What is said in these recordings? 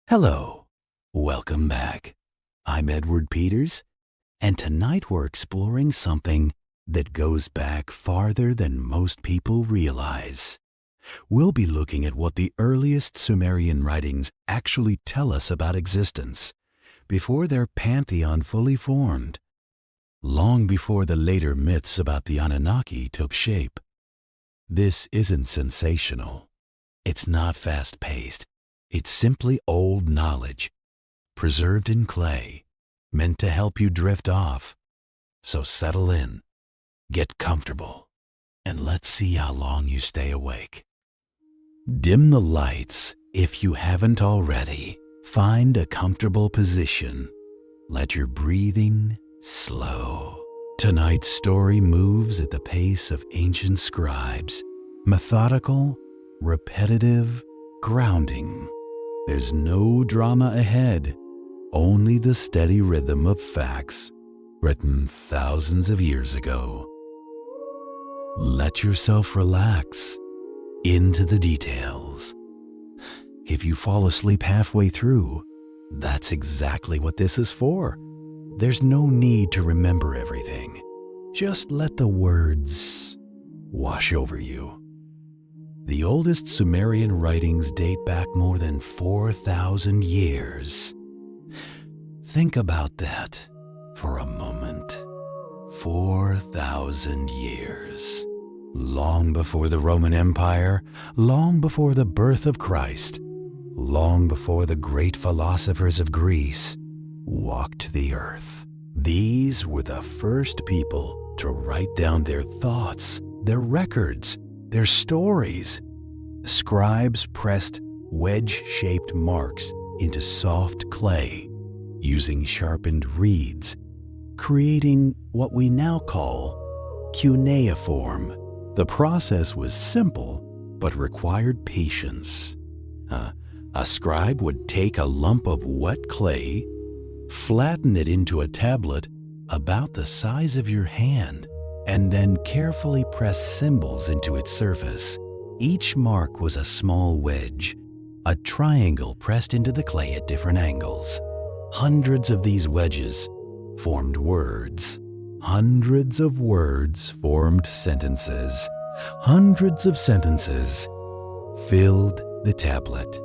Hello, welcome back. I'm Edward Peters, and tonight we're exploring something that goes back farther than most people realize. We'll be looking at what the earliest Sumerian writings actually tell us about existence, before their pantheon fully formed, long before the later myths about the Anunnaki took shape. This isn't sensational. It's not fast-paced. It's simply old knowledge, preserved in clay, meant to help you drift off. So settle in, get comfortable, and let's see how long you stay awake. Dim the lights if you haven't already. Find a comfortable position. Let your breathing slow. Tonight's story moves at the pace of ancient scribes, methodical, repetitive, grounding. There's no drama ahead, only the steady rhythm of facts written thousands of years ago. Let yourself relax into the details. If you fall asleep halfway through, that's exactly what this is for. There's no need to remember everything. Just let the words wash over you. The oldest Sumerian writings date back more than 4,000 years. Think about that for a moment. 4,000 years. Long before the Roman Empire, long before the birth of Christ, long before the great philosophers of Greece walked the earth. These were the first people to write down their thoughts, their records, their stories. Scribes pressed wedge-shaped marks into soft clay using sharpened reeds, creating what we now call cuneiform. The process was simple but required patience. A scribe would take a lump of wet clay, flatten it into a tablet about the size of your hand, and then carefully press symbols into its surface. Each mark was a small wedge, a triangle pressed into the clay at different angles. Hundreds of these wedges formed words. Hundreds of words formed sentences. Hundreds of sentences filled the tablet.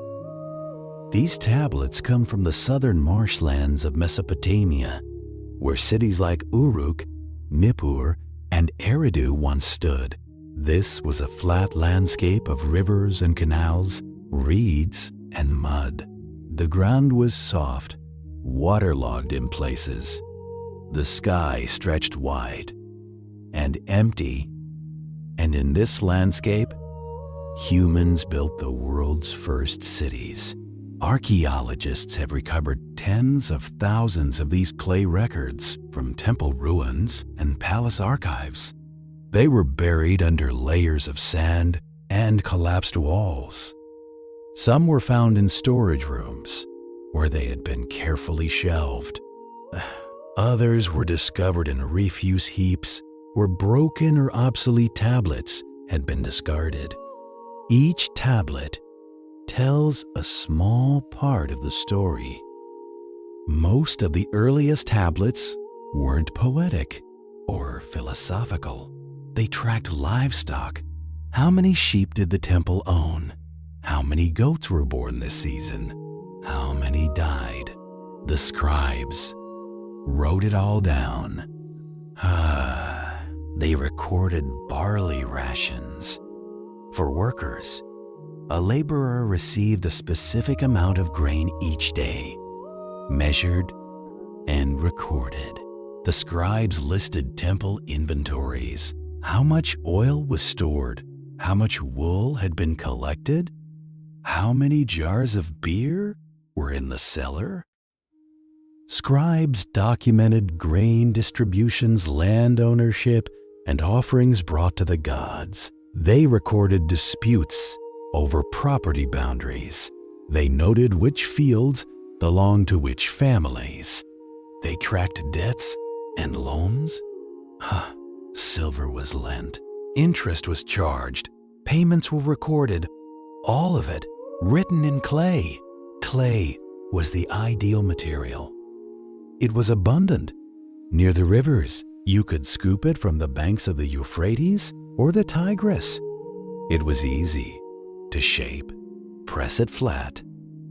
These tablets come from the southern marshlands of Mesopotamia, where cities like Uruk, Nippur, and Eridu once stood. This was a flat landscape of rivers and canals, reeds and mud. The ground was soft, waterlogged in places. The sky stretched wide and empty. And in this landscape, humans built the world's first cities. Archaeologists have recovered tens of thousands of these clay records from temple ruins and palace archives. They were buried under layers of sand and collapsed walls. Some were found in storage rooms, where they had been carefully shelved. Others were discovered in refuse heaps, where broken or obsolete tablets had been discarded. Each tablet tells a small part of the story. Most of the earliest tablets weren't poetic or philosophical. They tracked livestock. How many sheep did the temple own? How many goats were born this season? How many died? The scribes wrote it all down. They recorded barley rations. For workers, a laborer received a specific amount of grain each day, measured and recorded. The scribes listed temple inventories. How much oil was stored? How much wool had been collected? How many jars of beer were in the cellar? Scribes documented grain distributions, land ownership, and offerings brought to the gods. They recorded disputes over property boundaries. They noted which fields belonged to which families. They tracked debts and loans. Silver was lent. Interest was charged. Payments were recorded. All of it written in clay. Clay was the ideal material. It was abundant. Near the rivers, you could scoop it from the banks of the Euphrates or the Tigris. It was easy to shape, press it flat,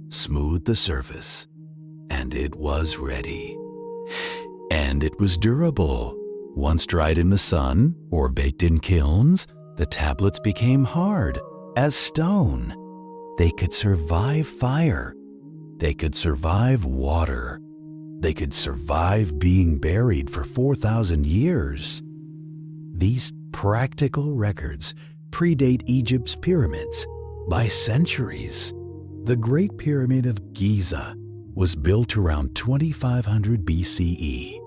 smooth the surface, and it was ready. And it was durable. Once dried in the sun or baked in kilns, the tablets became hard as stone. They could survive fire. They could survive water. They could survive being buried for 4,000 years. These practical records predate Egypt's pyramids by centuries. The Great Pyramid of Giza was built around 2500 BCE,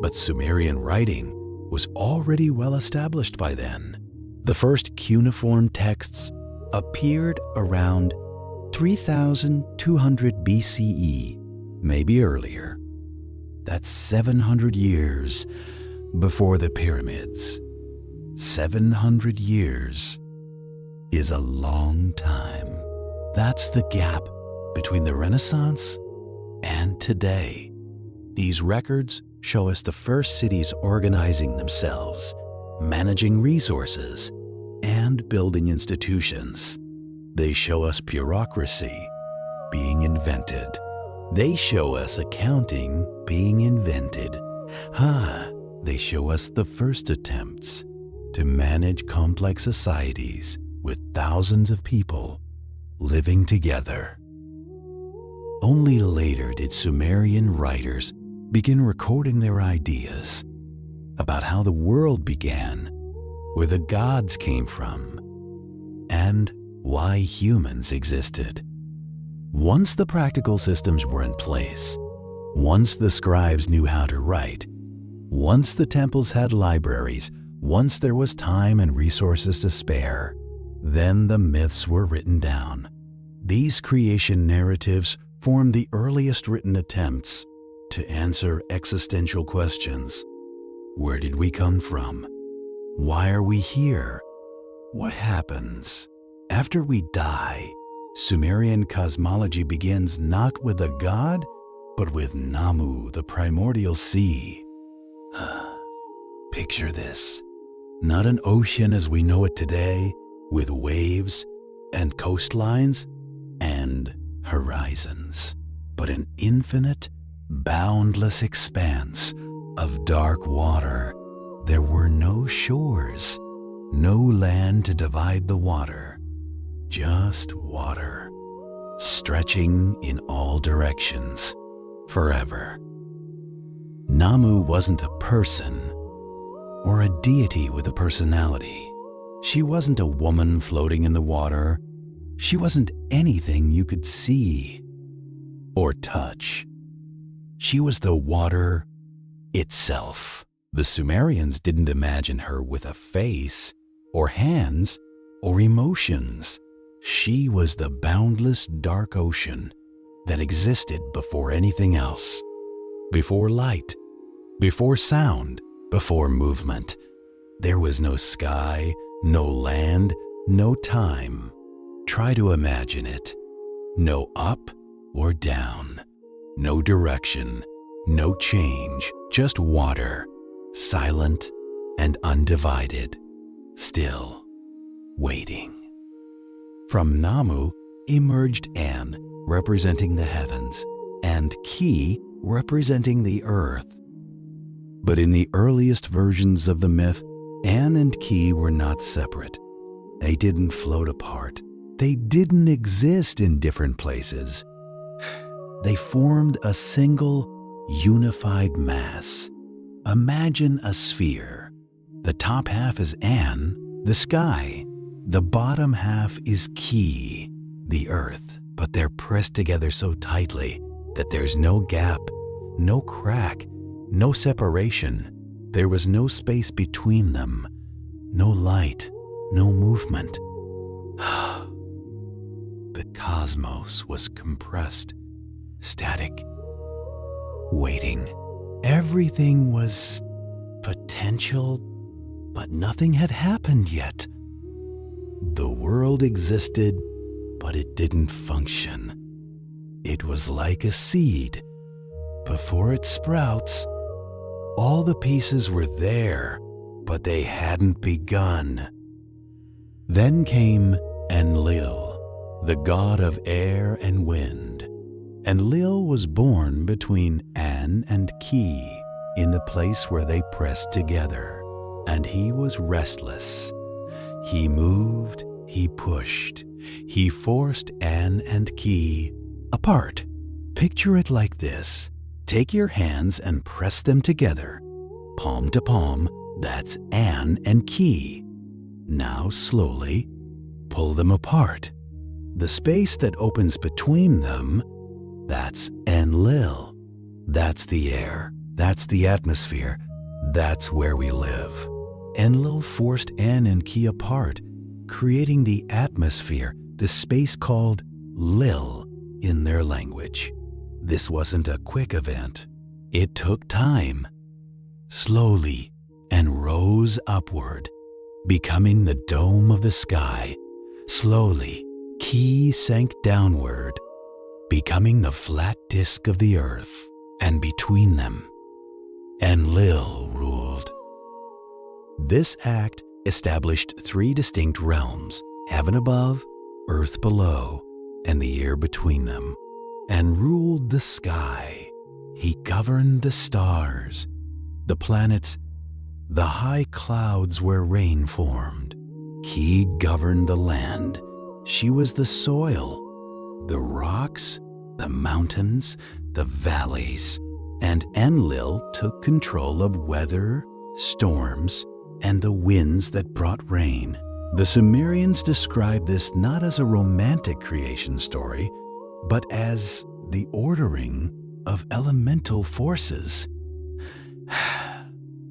but Sumerian writing was already well established by then. The first cuneiform texts appeared around 3200 BCE, maybe earlier. That's 700 years before the pyramids. 700 years is a long time. That's the gap between the Renaissance and today. These records show us the first cities organizing themselves, managing resources, and building institutions. They show us bureaucracy being invented. They show us accounting being invented. They show us the first attempts to manage complex societies with thousands of people living together. Only later did Sumerian writers begin recording their ideas about how the world began, where the gods came from, and why humans existed. Once the practical systems were in place, once the scribes knew how to write, once the temples had libraries, once there was time and resources to spare, then the myths were written down. These creation narratives formed the earliest written attempts to answer existential questions. Where did we come from? Why are we here? What happens after we die? Sumerian cosmology begins not with a god, but with Nammu, the primordial sea. Picture this. Not an ocean as we know it today, with waves and coastlines and horizons, but an infinite, boundless expanse of dark water. There were no shores, no land to divide the water, just water, stretching in all directions, forever. Nammu wasn't a person or a deity with a personality. She wasn't a woman floating in the water. She wasn't anything you could see or touch. She was the water itself. The Sumerians didn't imagine her with a face or hands or emotions. She was the boundless dark ocean that existed before anything else, before light, before sound, before movement. There was no sky, no land, no time. Try to imagine it. No up or down, no direction, no change, just water, silent and undivided, still, waiting. From Nammu emerged An, representing the heavens, and Ki, representing the earth. But in the earliest versions of the myth, An and Ki were not separate. They didn't float apart. They didn't exist in different places. They formed a single, unified mass. Imagine a sphere. The top half is An, the sky. The bottom half is Ki, the earth. But they're pressed together so tightly that there's no gap, no crack, no separation. There was no space between them, no light, no movement. The cosmos was compressed, static, waiting. Everything was potential, but nothing had happened yet. The world existed, but it didn't function. It was like a seed. Before it sprouts, all the pieces were there, but they hadn't begun. Then came Enlil, the god of air and wind. Enlil was born between An and Ki, in the place where they pressed together, and he was restless. He moved, he pushed, he forced An and Ki apart. Picture it like this. Take your hands and press them together. Palm to palm, that's An and Ki. Now slowly pull them apart. The space that opens between them, that's Enlil. That's the air. That's the atmosphere. That's where we live. Enlil forced An and Ki apart, creating the atmosphere, the space called Lil in their language. This wasn't a quick event. It took time. Slowly, and rose upward, becoming the dome of the sky. Slowly, Ki sank downward, becoming the flat disk of the earth, and between them, Enlil ruled. This act established 3 distinct realms, heaven above, earth below, and the air between them, and ruled the sky. He governed the stars, the planets, the high clouds where rain formed. Ki governed the land. She was the soil, the rocks, the mountains, the valleys, and Enlil took control of weather, storms, and the winds that brought rain. The Sumerians describe this not as a romantic creation story, but as the ordering of elemental forces.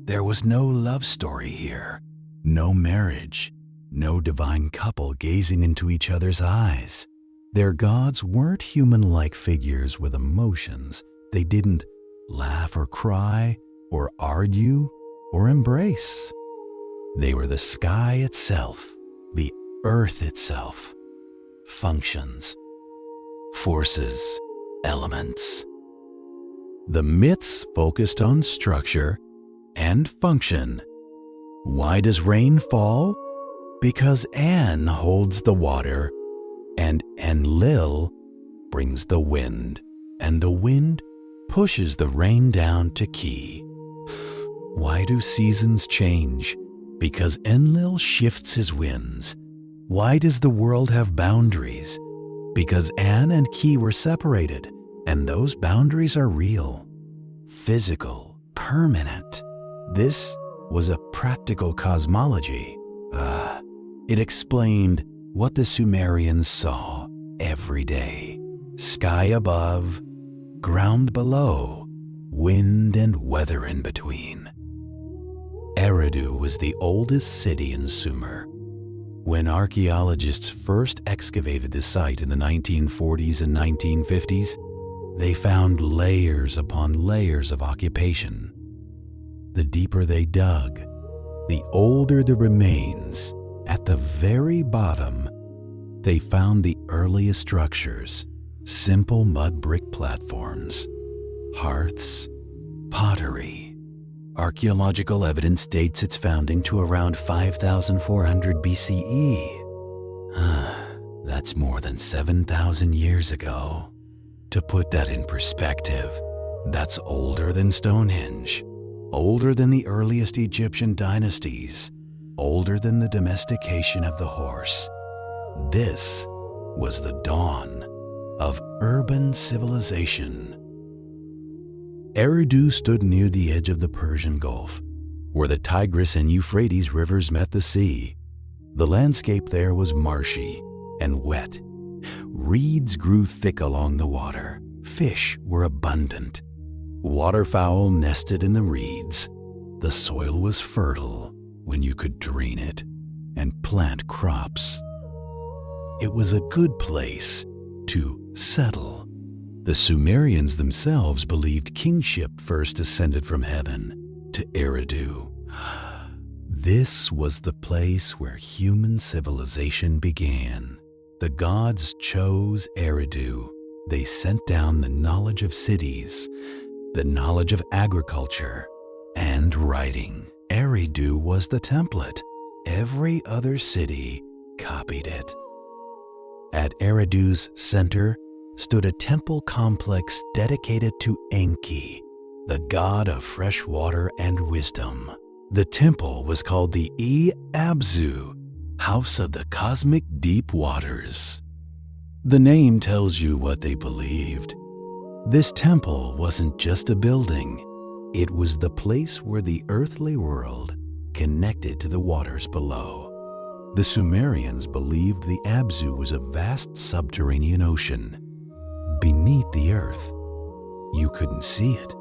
There was no love story here, no marriage, no divine couple gazing into each other's eyes. Their gods weren't human-like figures with emotions. They didn't laugh or cry or argue or embrace. They were the sky itself, the earth itself, functions, forces, elements. The myths focused on structure and function. Why does rain fall? Because An holds the water, and Enlil brings the wind, and the wind pushes the rain down to Ki. Why do seasons change? Because Enlil shifts his winds. Why does the world have boundaries? Because An and Ki were separated, and those boundaries are real, physical, permanent. This was a practical cosmology. It explained what the Sumerians saw every day. Sky above, ground below, wind and weather in between. Eridu was the oldest city in Sumer. When archaeologists first excavated the site in the 1940s and 1950s, they found layers upon layers of occupation. The deeper they dug, the older the remains. At the very bottom, they found the earliest structures, simple mud brick platforms, hearths, pottery. Archaeological evidence dates its founding to around 5,400 BCE. That's more than 7,000 years ago. To put that in perspective, that's older than Stonehenge, older than the earliest Egyptian dynasties, older than the domestication of the horse. This was the dawn of urban civilization. Eridu stood near the edge of the Persian Gulf, where the Tigris and Euphrates rivers met the sea. The landscape there was marshy and wet. Reeds grew thick along the water. Fish were abundant. Waterfowl nested in the reeds. The soil was fertile when you could drain it and plant crops. It was a good place to settle. The Sumerians themselves believed kingship first ascended from heaven to Eridu. This was the place where human civilization began. The gods chose Eridu they sent down the knowledge of cities, the knowledge of agriculture, and writing. Eridu was the template. Every other city copied it. At Eridu's center stood a temple complex dedicated to Enki, the god of fresh water and wisdom. The temple was called the Abzu, House of the Cosmic Deep Waters. The name tells you what they believed. This temple wasn't just a building. It was the place where the earthly world connected to the waters below. The Sumerians believed the Abzu was a vast subterranean ocean beneath the earth. You couldn't see it,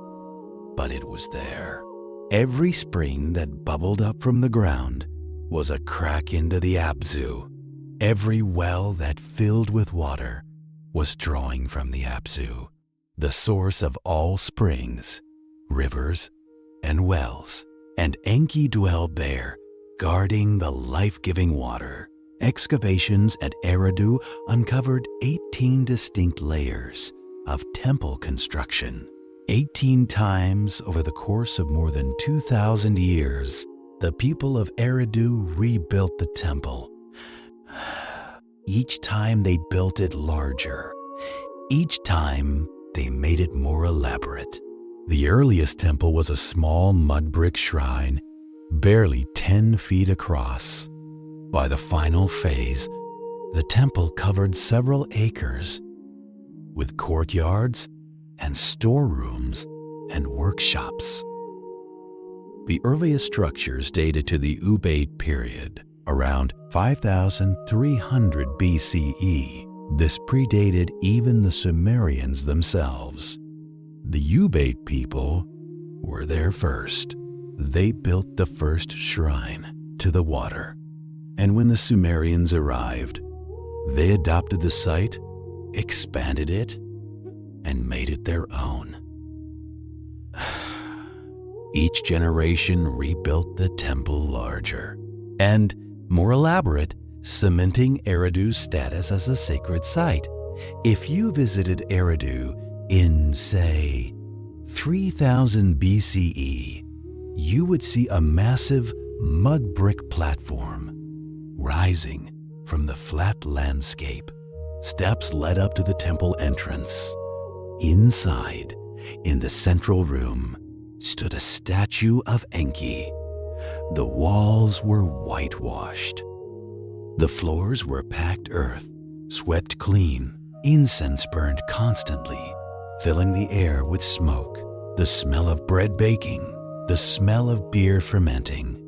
but it was there. Every spring that bubbled up from the ground was a crack into the Abzu. Every well that filled with water was drawing from the Abzu, the source of all springs, rivers, and wells. And Enki dwelled there, guarding the life-giving water. Excavations at Eridu uncovered 18 distinct layers of temple construction. 18 times over the course of more than 2,000 years, the people of Eridu rebuilt the temple. Each time they built it larger. Each time they made it more elaborate. The earliest temple was a small mud brick shrine, barely 10 feet across. By the final phase, the temple covered several acres, with courtyards and storerooms and workshops. The earliest structures dated to the Ubaid period, around 5,300 BCE. This predated even the Sumerians themselves. The Ubaid people were there first. They built the first shrine to the water. And when the Sumerians arrived, they adopted the site, expanded it, and made it their own. Each generation rebuilt the temple larger and more elaborate, cementing Eridu's status as a sacred site. If you visited Eridu in, say, 3000 BCE, you would see a massive mud brick platform rising from the flat landscape. Steps led up to the temple entrance. Inside, in the central room, stood a statue of Enki. The walls were whitewashed. The floors were packed earth, swept clean. Incense burned constantly, filling the air with smoke. The smell of bread baking, the smell of beer fermenting.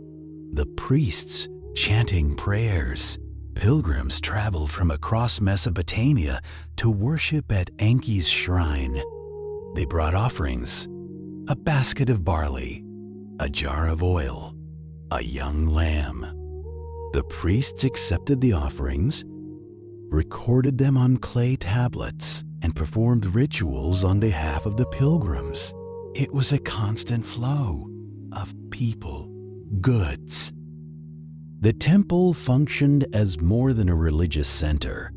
The priests chanting prayers. Pilgrims traveled from across Mesopotamia to worship at Enki's shrine. They brought offerings, a basket of barley, a jar of oil, a young lamb. The priests accepted the offerings, recorded them on clay tablets, and performed rituals on behalf of the pilgrims. It was a constant flow of people, goods. The temple functioned as more than a religious center.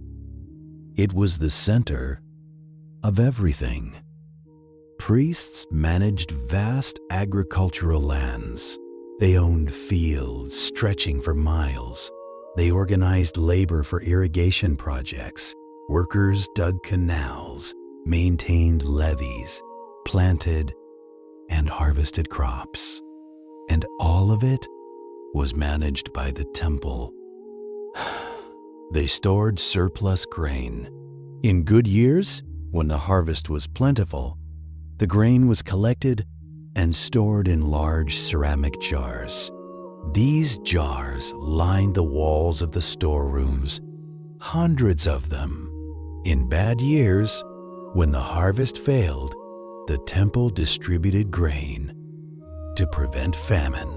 It was the center of everything. Priests managed vast agricultural lands. They owned fields stretching for miles. They organized labor for irrigation projects. Workers dug canals, maintained levees, planted and harvested crops. And all of it was managed by the temple. They stored surplus grain. In good years, when the harvest was plentiful, the grain was collected and stored in large ceramic jars. These jars lined the walls of the storerooms, hundreds of them. In bad years, when the harvest failed, the temple distributed grain to prevent famine.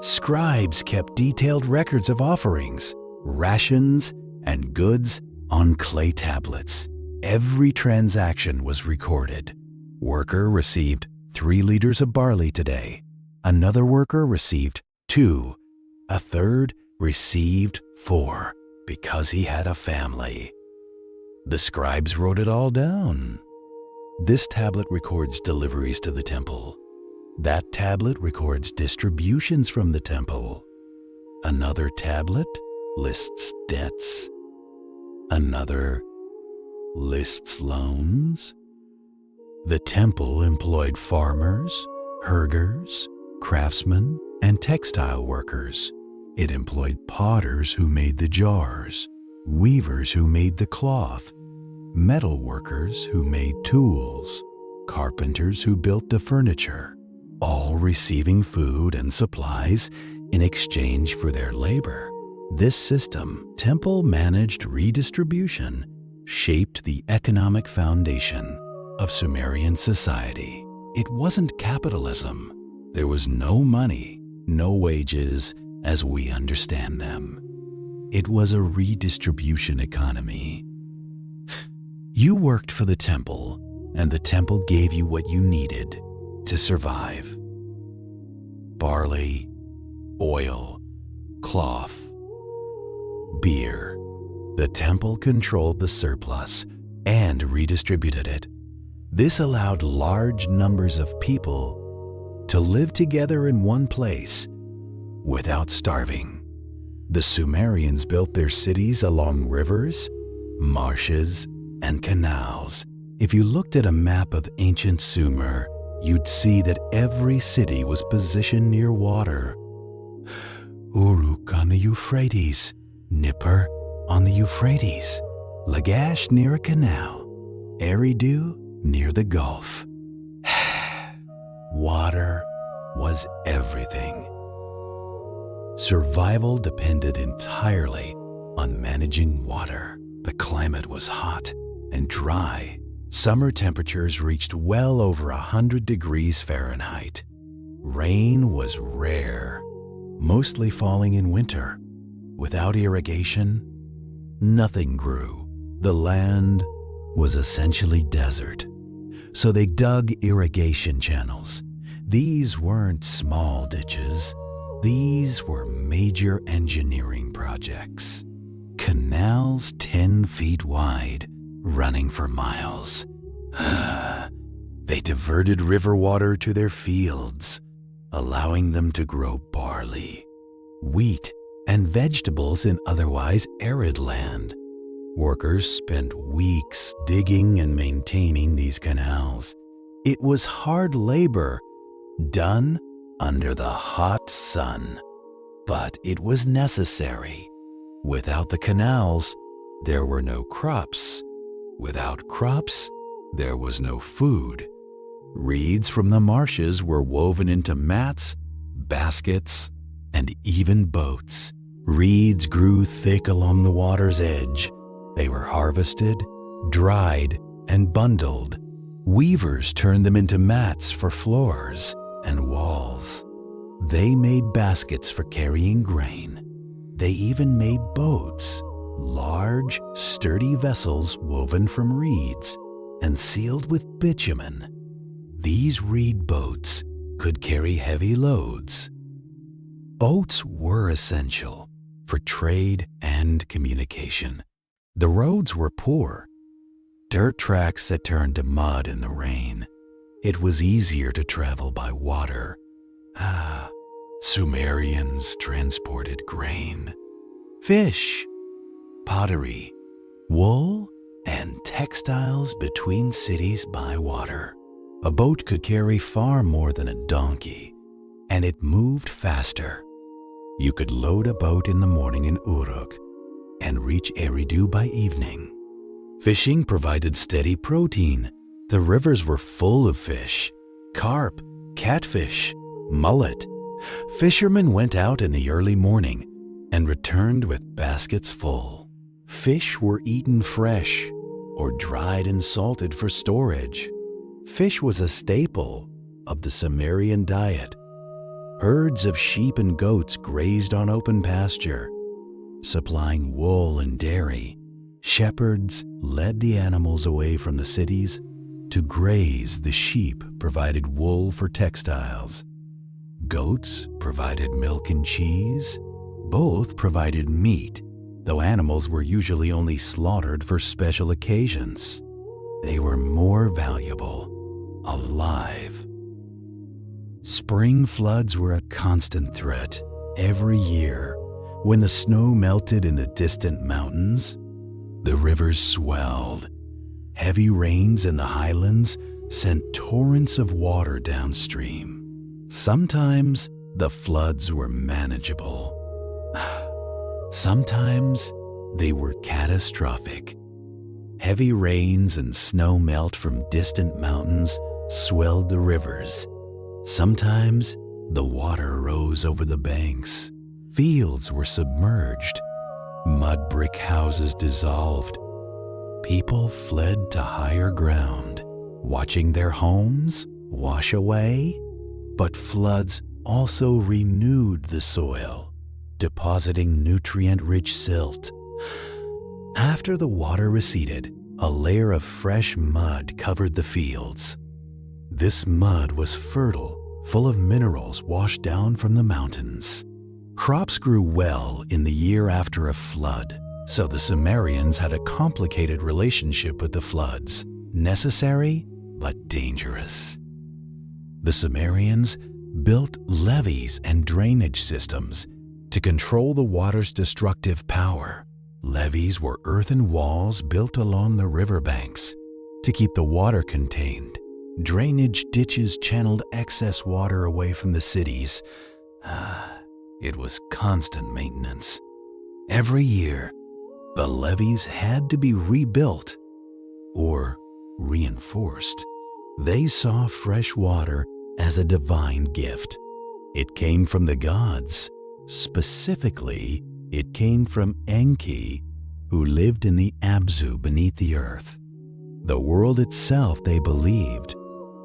Scribes kept detailed records of offerings, rations, and goods on clay tablets. Every transaction was recorded. Worker received 3 liters of barley today. Another worker received 2. A third received 4 because he had a family. The scribes wrote it all down. This tablet records deliveries to the temple. That tablet records distributions from the temple. Another tablet lists debts. Another lists loans. The temple employed farmers, herders, craftsmen, and textile workers. It employed potters who made the jars, weavers who made the cloth, metal workers who made tools, carpenters who built the furniture, all receiving food and supplies in exchange for their labor. This system, temple-managed redistribution, shaped the economic foundation of Sumerian society. It wasn't capitalism. There was no money, no wages as we understand them. It was a redistribution economy. You worked for the temple, and the temple gave you what you needed to survive. Barley, oil, cloth, beer. The temple controlled the surplus and redistributed it. This allowed large numbers of people to live together in one place without starving. The Sumerians built their cities along rivers, marshes, and canals. If you looked at a map of ancient Sumer, you'd see that every city was positioned near water. Uruk on the Euphrates, Nippur on the Euphrates, Lagash near a canal, Eridu near the Gulf. Water was everything. Survival depended entirely on managing water. The climate was hot and dry. Summer temperatures reached well over 100 degrees Fahrenheit. Rain was rare, mostly falling in winter. Without irrigation, nothing grew. The land was essentially desert, so they dug irrigation channels. These weren't small ditches. These were major engineering projects. Canals 10 feet wide, running for miles. They diverted river water to their fields, allowing them to grow barley, wheat, and vegetables in otherwise arid land. Workers spent weeks digging and maintaining these canals. It was hard labor, done under the hot sun, but it was necessary. Without the canals, there were no crops. Without crops, there was no food. Reeds from the marshes were woven into mats, baskets, and even boats. Reeds grew thick along the water's edge. They were harvested, dried, and bundled. Weavers turned them into mats for floors and walls. They made baskets for carrying grain. They even made boats, large, sturdy vessels woven from reeds and sealed with bitumen. These reed boats could carry heavy loads. Boats were essential for trade and communication. The roads were poor, dirt tracks that turned to mud in the rain. It was easier to travel by water. Sumerians transported grain, fish, pottery, wool, and textiles between cities by water. A boat could carry far more than a donkey, and it moved faster. You could load a boat in the morning in Uruk and reach Eridu by evening. Fishing provided steady protein. The rivers were full of fish, carp, catfish, mullet. Fishermen went out in the early morning and returned with baskets full. Fish were eaten fresh or dried and salted for storage. Fish was a staple of the Sumerian diet. Herds of sheep and goats grazed on open pasture, supplying wool and dairy. Shepherds led the animals away from the cities to graze. The sheep provided wool for textiles. Goats provided milk and cheese. Both provided meat, though animals were usually only slaughtered for special occasions. They were more valuable alive. Spring floods were a constant threat. Every year, when the snow melted in the distant mountains, the rivers swelled. Heavy rains in the highlands sent torrents of water downstream. Sometimes the floods were manageable. Sometimes they were catastrophic. Heavy rains and snow melt from distant mountains swelled the rivers. Sometimes the water rose over the banks. Fields were submerged. Mud brick houses dissolved. People fled to higher ground, watching their homes wash away. But floods also renewed the soil, depositing nutrient-rich silt. After the water receded, a layer of fresh mud covered the fields. This mud was fertile, full of minerals washed down from the mountains. Crops grew well in the year after a flood, so the Sumerians had a complicated relationship with the floods, necessary but dangerous. The Sumerians built levees and drainage systems to control the water's destructive power. Levees were earthen walls built along the riverbanks to keep the water contained. Drainage ditches channeled excess water away from the cities. It was constant maintenance. Every year, the levees had to be rebuilt or reinforced. They saw fresh water as a divine gift. It came from the gods. Specifically, it came from Enki, who lived in the Abzu beneath the earth. The world itself, they believed,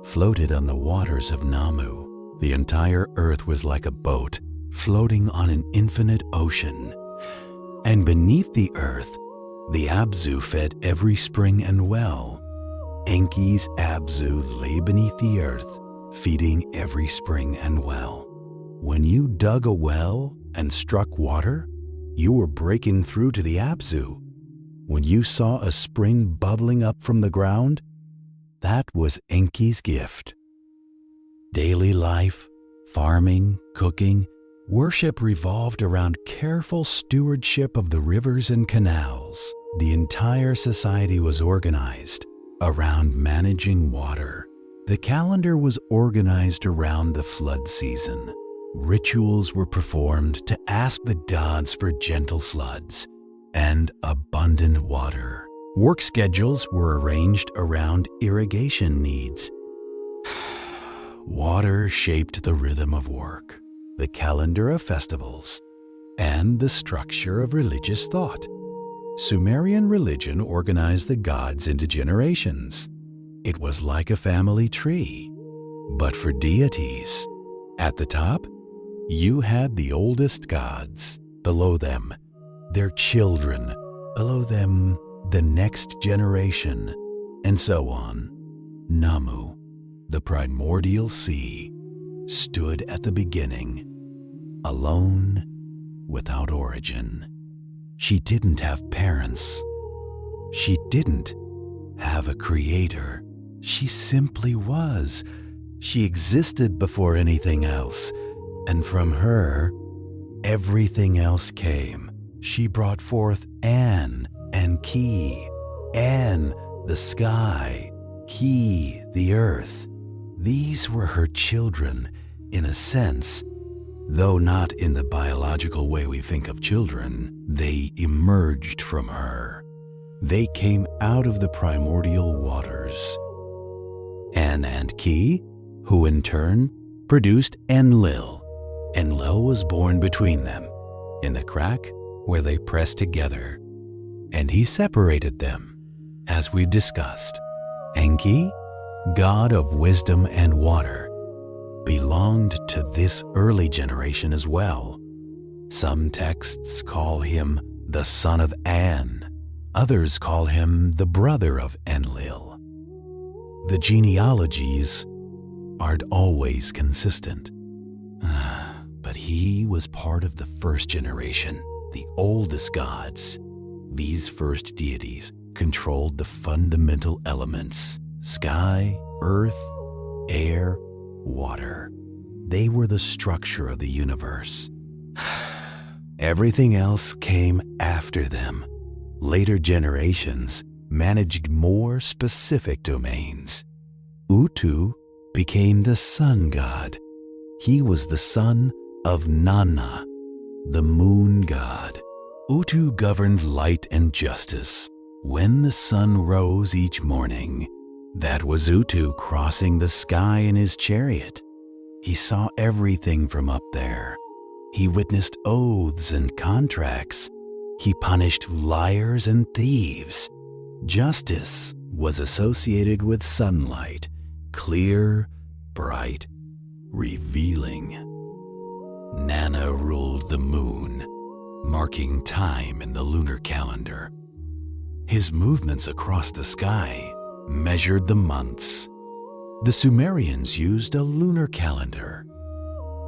floated on the waters of Nammu. The entire earth was like a boat floating on an infinite ocean. And beneath the earth, the Abzu fed every spring and well. Enki's Abzu lay beneath the earth, feeding every spring and well. When you dug a well and struck water, you were breaking through to the Abzu. When you saw a spring bubbling up from the ground, that was Enki's gift. Daily life, farming, cooking, worship revolved around careful stewardship of the rivers and canals. The entire society was organized around managing water. The calendar was organized around the flood season. Rituals were performed to ask the gods for gentle floods and abundant water. Work schedules were arranged around irrigation needs. Water shaped the rhythm of work, the calendar of festivals, and the structure of religious thought. Sumerian religion organized the gods into generations. It was like a family tree, but for deities. At the top, you had the oldest gods. Below them, their children. Below them, the next generation, and so on. Nammu, the primordial sea, stood at the beginning, alone, without origin. She didn't have parents. She didn't have a creator. She simply was. She existed before anything else, and from her, everything else came. She brought forth An and Ki. An, the sky. Ki, the earth. These were her children, in a sense, though not in the biological way we think of children. They emerged from her. They came out of the primordial waters. An and Ki, who in turn produced Enlil. Enlil was born between them, in the crack where they pressed together, and he separated them, as we've discussed. Enki, god of wisdom and water, belonged to this early generation as well. Some texts call him the son of An. Others call him the brother of Enlil. The genealogies aren't always consistent. But he was part of the first generation, the oldest gods. These first deities controlled the fundamental elements: sky, earth, air, water. They were the structure of the universe. Everything else came after them. Later generations managed more specific domains. Utu became the sun god. He was the son of Nanna, the moon god. Utu governed light and justice. When the sun rose each morning, that was Utu crossing the sky in his chariot. He saw everything from up there. He witnessed oaths and contracts. He punished liars and thieves. Justice was associated with sunlight, clear, bright, revealing. Nanna ruled the moon, marking time in the lunar calendar. His movements across the sky measured the months. The Sumerians used a lunar calendar.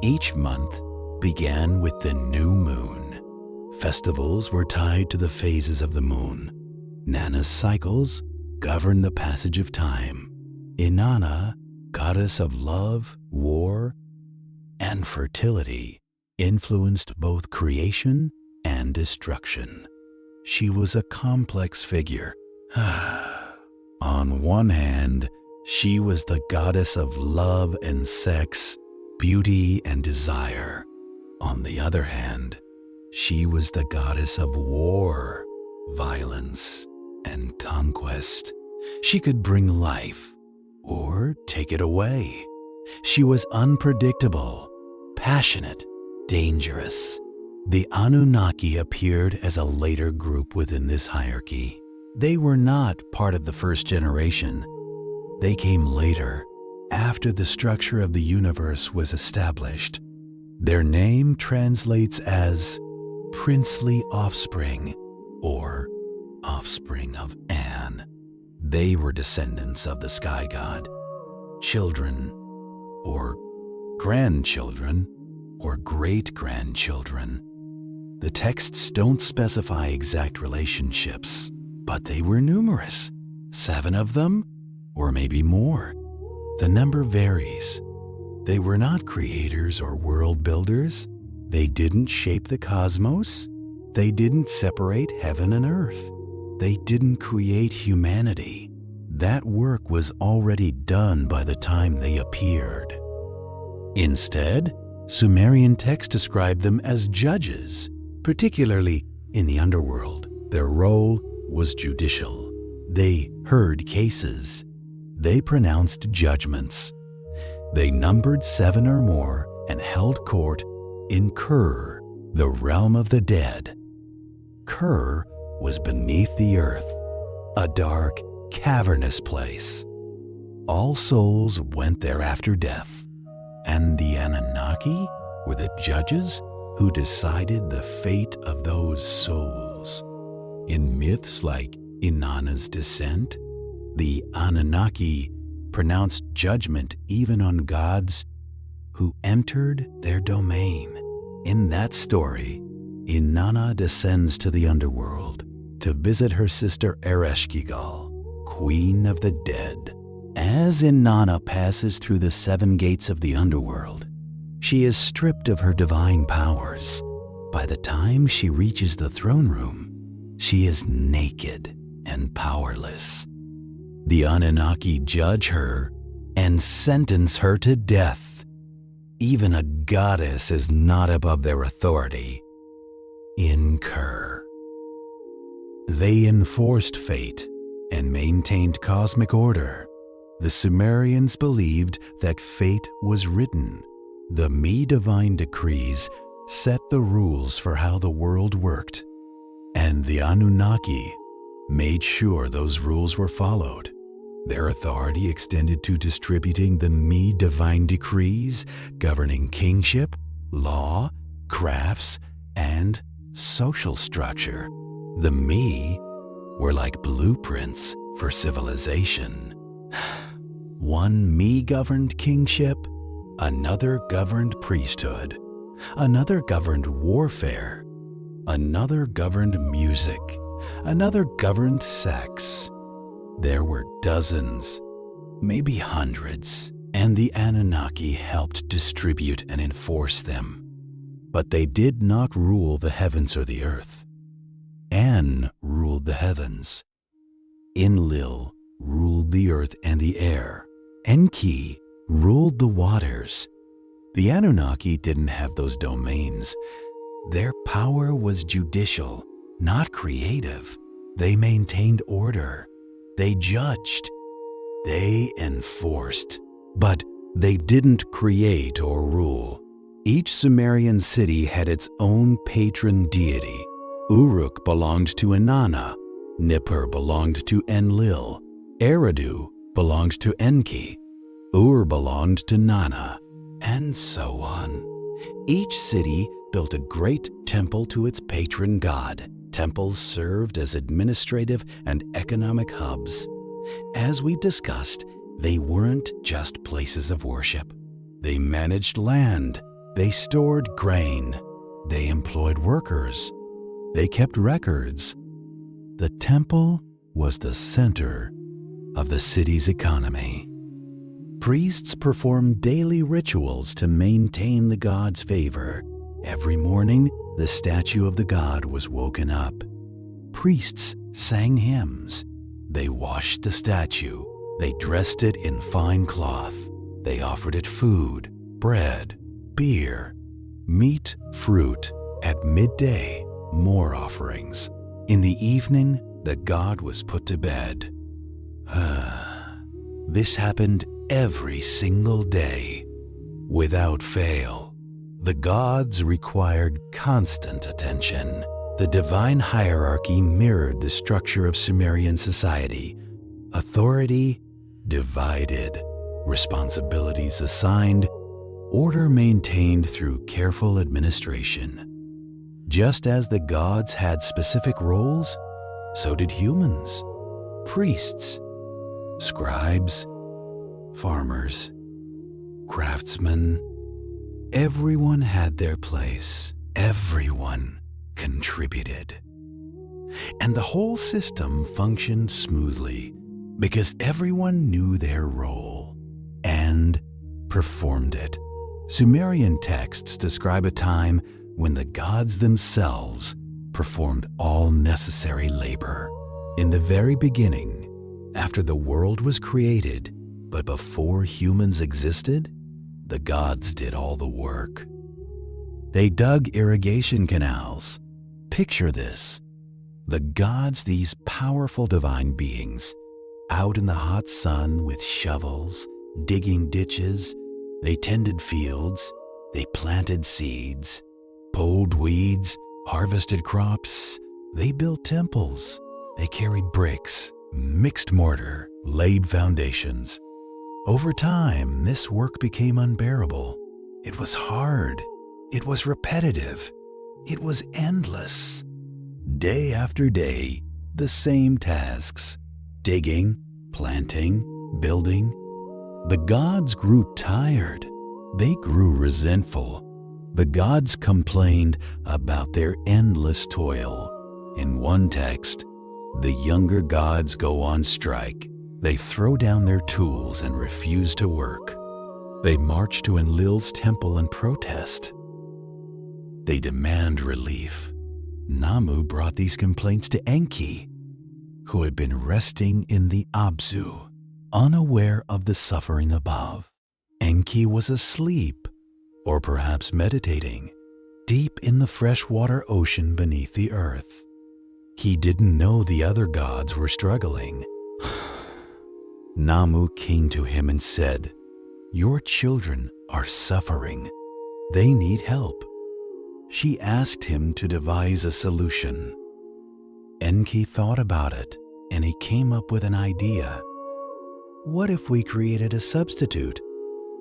Each month began with the new moon. Festivals were tied to the phases of the moon. Nanna's cycles governed the passage of time. Inanna, goddess of love, war, and fertility, influenced both creation and destruction. She was a complex figure. On one hand, she was the goddess of love and sex, beauty and desire. On the other hand, she was the goddess of war, violence, and conquest. She could bring life or take it away. She was unpredictable, passionate, dangerous. The Anunnaki appeared as a later group within this hierarchy. They were not part of the first generation. They came later, after the structure of the universe was established. Their name translates as princely offspring or offspring of An. They were descendants of the sky god, children or grandchildren or great-grandchildren. The texts don't specify exact relationships, but they were numerous. 7 of them, or maybe more. The number varies. They were not creators or world builders. They didn't shape the cosmos. They didn't separate heaven and earth. They didn't create humanity. That work was already done by the time they appeared. Instead, Sumerian texts describe them as judges, particularly in the underworld. Their role was judicial. They heard cases. They pronounced judgments. They numbered 7 or more and held court in Kur, the realm of the dead. Kur was beneath the earth, a dark, cavernous place. All souls went there after death, and the Anunnaki were the judges who decided the fate of those souls. In myths like Inanna's descent, the Anunnaki pronounced judgment even on gods who entered their domain. In that story, Inanna descends to the underworld to visit her sister Ereshkigal, queen of the dead. As Inanna passes through the 7 gates of the underworld, she is stripped of her divine powers. By the time she reaches the throne room, she is naked and powerless. The Anunnaki judge her and sentence her to death. Even a goddess is not above their authority. In Kur, they enforced fate and maintained cosmic order. The Sumerians believed that fate was written. The divine decrees set the rules for how the world worked, and the Anunnaki made sure those rules were followed. Their authority extended to distributing the divine decrees governing kingship, law, crafts, and social structure. The were like blueprints for civilization. One governed kingship, another governed priesthood, another governed warfare, Another governed music. Another governed sex. There were dozens, maybe hundreds, and the Anunnaki helped distribute and enforce them. But they did not rule the heavens or the earth. An ruled the heavens. Enlil ruled the earth and the air. Enki ruled the waters. The Anunnaki didn't have those domains. Their power was judicial, not creative. They maintained order. They judged. They enforced. But they didn't create or rule. Each Sumerian city had its own patron deity. Uruk belonged to Inanna. Nippur belonged to Enlil. Eridu belonged to Enki. Ur belonged to Nanna, and so on. Each city built a great temple to its patron god. Temples served as administrative and economic hubs. As we discussed, they weren't just places of worship. They managed land. They stored grain. They employed workers. They kept records. The temple was the center of the city's economy. Priests performed daily rituals to maintain the god's favor. Every morning, the statue of the god was woken up. Priests sang hymns. They washed the statue. They dressed it in fine cloth. They offered it food, bread, beer, meat, fruit. At midday, more offerings. In the evening, the god was put to bed. This happened every single day, without fail. The gods required constant attention. The divine hierarchy mirrored the structure of Sumerian society. Authority divided, responsibilities assigned, order maintained through careful administration. Just as the gods had specific roles, so did humans. Priests, scribes, farmers, craftsmen. Everyone had their place. Everyone contributed. And the whole system functioned smoothly because everyone knew their role and performed it. Sumerian texts describe a time when the gods themselves performed all necessary labor. In the very beginning, after the world was created, but before humans existed, the gods did all the work. They dug irrigation canals. Picture this. The gods, these powerful divine beings, out in the hot sun with shovels, digging ditches. They tended fields. They planted seeds, pulled weeds, harvested crops. They built temples. They carried bricks, mixed mortar, laid foundations. Over time, this work became unbearable. It was hard. It was repetitive. It was endless. Day after day, the same tasks. Digging, planting, building. The gods grew tired. They grew resentful. The gods complained about their endless toil. In one text, the younger gods go on strike. They throw down their tools and refuse to work. They march to Enlil's temple and protest. They demand relief. Nammu brought these complaints to Enki, who had been resting in the Abzu, unaware of the suffering above. Enki was asleep, or perhaps meditating, deep in the freshwater ocean beneath the earth. He didn't know the other gods were struggling. Nammu came to him and said, "Your children are suffering. They need help." She asked him to devise a solution. Enki thought about it, and he came up with an idea. What if we created a substitute?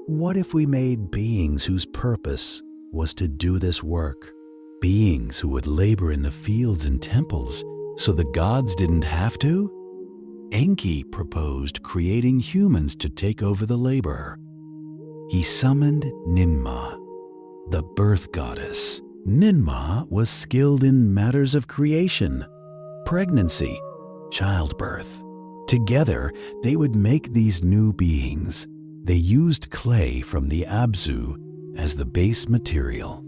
What if we made beings whose purpose was to do this work? Beings who would labor in the fields and temples so the gods didn't have to? Enki proposed creating humans to take over the labor. He summoned Ninmah, the birth goddess. Ninmah was skilled in matters of creation, pregnancy, childbirth. Together, they would make these new beings. They used clay from the Abzu as the base material.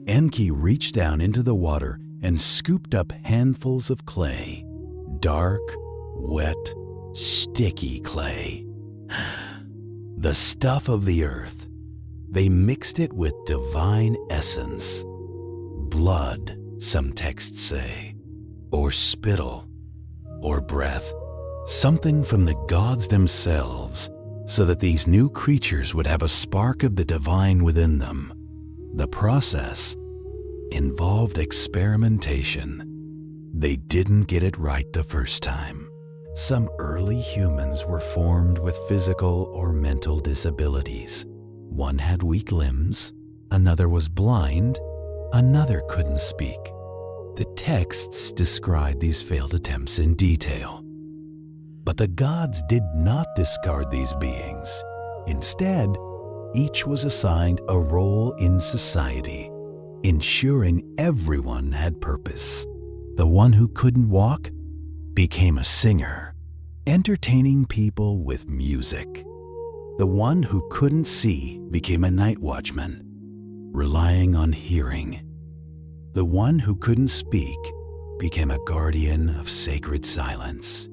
Enki reached down into the water and scooped up handfuls of clay. Dark, wet, sticky clay. The stuff of the earth. They mixed it with divine essence. Blood, some texts say, or spittle, or breath. Something from the gods themselves, so that these new creatures would have a spark of the divine within them. The process involved experimentation. They didn't get it right the first time. Some early humans were formed with physical or mental disabilities. One had weak limbs, another was blind, another couldn't speak. The texts describe these failed attempts in detail. But the gods did not discard these beings. Instead, each was assigned a role in society, ensuring everyone had purpose. The one who couldn't walk became a singer, entertaining people with music. The one who couldn't see became a night watchman, relying on hearing. The one who couldn't speak became a guardian of sacred silence.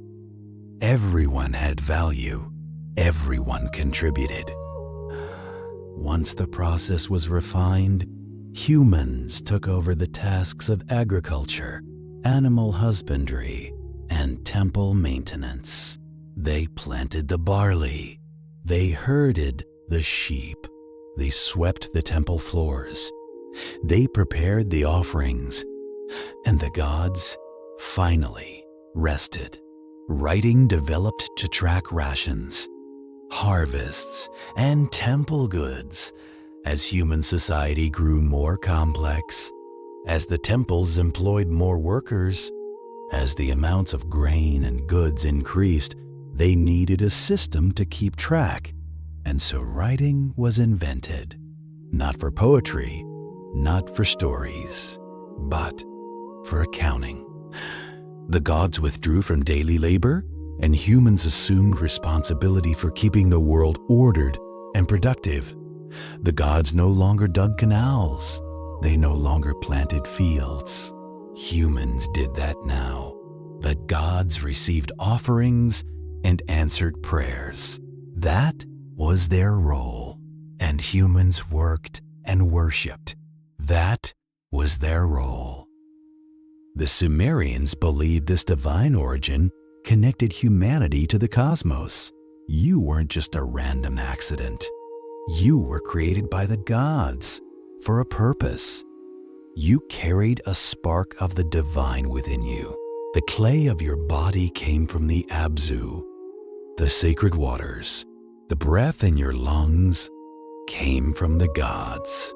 Everyone had value. Everyone contributed. Once the process was refined, humans took over the tasks of agriculture, animal husbandry, and temple maintenance. They planted the barley. They herded the sheep. They swept the temple floors. They prepared the offerings. And the gods finally rested. Writing developed to track rations, harvests, and temple goods as human society grew more complex, as the temples employed more workers, as the amounts of grain and goods increased. They needed a system to keep track, and so writing was invented, not for poetry, not for stories, but for accounting. The gods withdrew from daily labor, and humans assumed responsibility for keeping the world ordered and productive. The gods no longer dug canals. They no longer planted fields. Humans did that now. The gods received offerings and answered prayers. That was their role. And humans worked and worshipped. That was their role. The Sumerians believed this divine origin connected humanity to the cosmos. You weren't just a random accident. You were created by the gods for a purpose. You carried a spark of the divine within you. The clay of your body came from the Abzu, the sacred waters. The breath in your lungs came from the gods.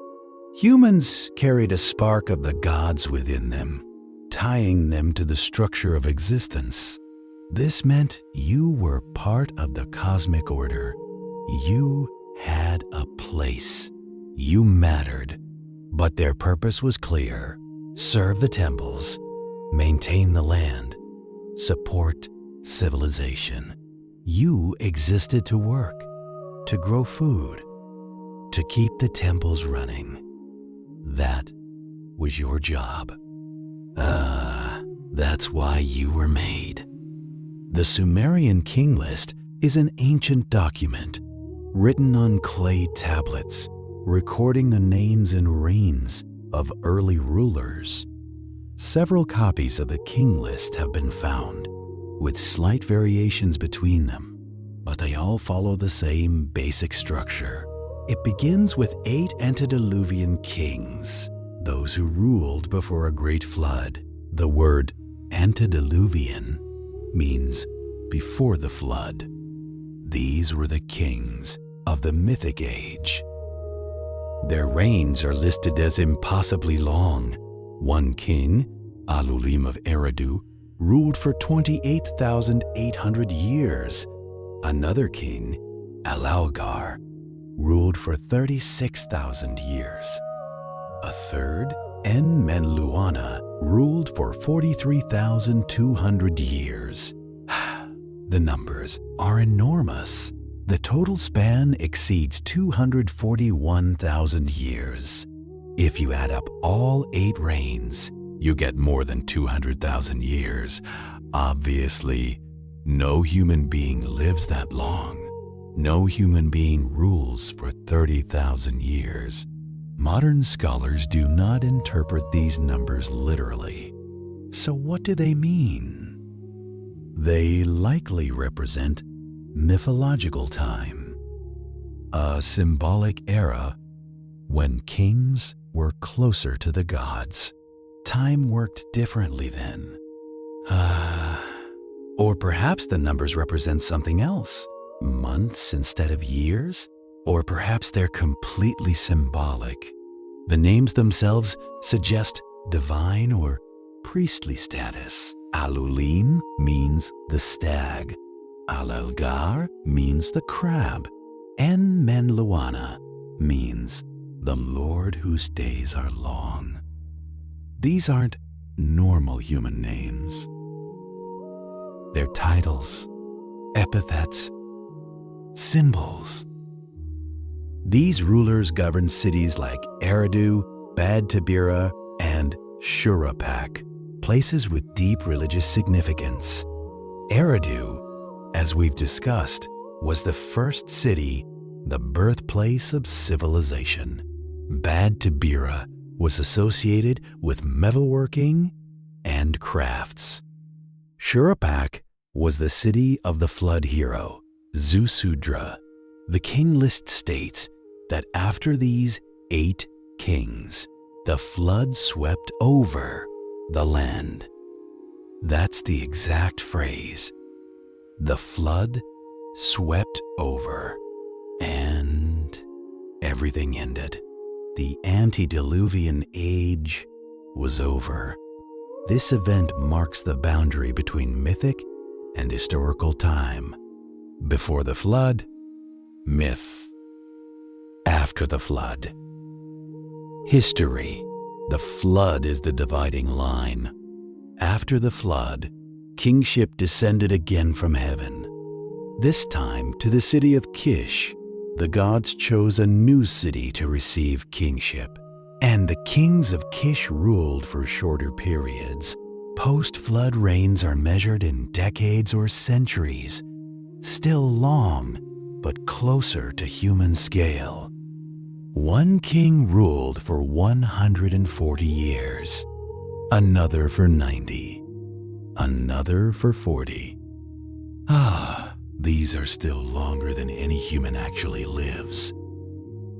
Humans carried a spark of the gods within them, tying them to the structure of existence. This meant you were part of the cosmic order. You had a place. You mattered, but their purpose was clear. Serve the temples, maintain the land, support civilization. You existed to work, to grow food, to keep the temples running. That was your job. That's why you were made. The Sumerian King List is an ancient document written on clay tablets, recording the names and reigns of early rulers. Several copies of the King List have been found, with slight variations between them, but they all follow the same basic structure. It begins with 8 antediluvian kings, those who ruled before a great flood. The word antediluvian means before the flood. These were the kings of the mythic age. Their reigns are listed as impossibly long. One king, Alulim of Eridu, ruled for 28,800 years. Another king, Alaogar, ruled for 36,000 years. A third, Enmenluana ruled for 43,200 years. The numbers are enormous. The total span exceeds 241,000 years. If you add up all 8 reigns, you get more than 200,000 years. Obviously, no human being lives that long. No human being rules for 30,000 years. Modern scholars do not interpret these numbers literally. So what do they mean? They likely represent mythological time, a symbolic era when kings were closer to the gods. Time worked differently then. Or perhaps the numbers represent something else, months instead of years? Or perhaps they're completely symbolic. The names themselves suggest divine or priestly status. Alulim means the stag. Alelgar means the crab. Enmenluana means the Lord whose days are long. These aren't normal human names. They're titles, epithets, symbols. These rulers governed cities like Eridu, Bad-Tabira, and Shuruppak, places with deep religious significance. Eridu, as we've discussed, was the first city, the birthplace of civilization. Bad-Tabira was associated with metalworking and crafts. Shuruppak was the city of the flood hero, Zusudra. The King List states that after these 8 kings, the flood swept over the land. That's the exact phrase. The flood swept over, and everything ended. The antediluvian age was over. This event marks the boundary between mythic and historical time. Before the flood, myth. After the flood, history. The flood is the dividing line. After the flood, kingship descended again from heaven. This time to the city of Kish. The gods chose a new city to receive kingship, and the kings of Kish ruled for shorter periods. Post-flood reigns are measured in decades or centuries, still long, but closer to human scale. One king ruled for 140 years, another for 90, another for 40. These are still longer than any human actually lives.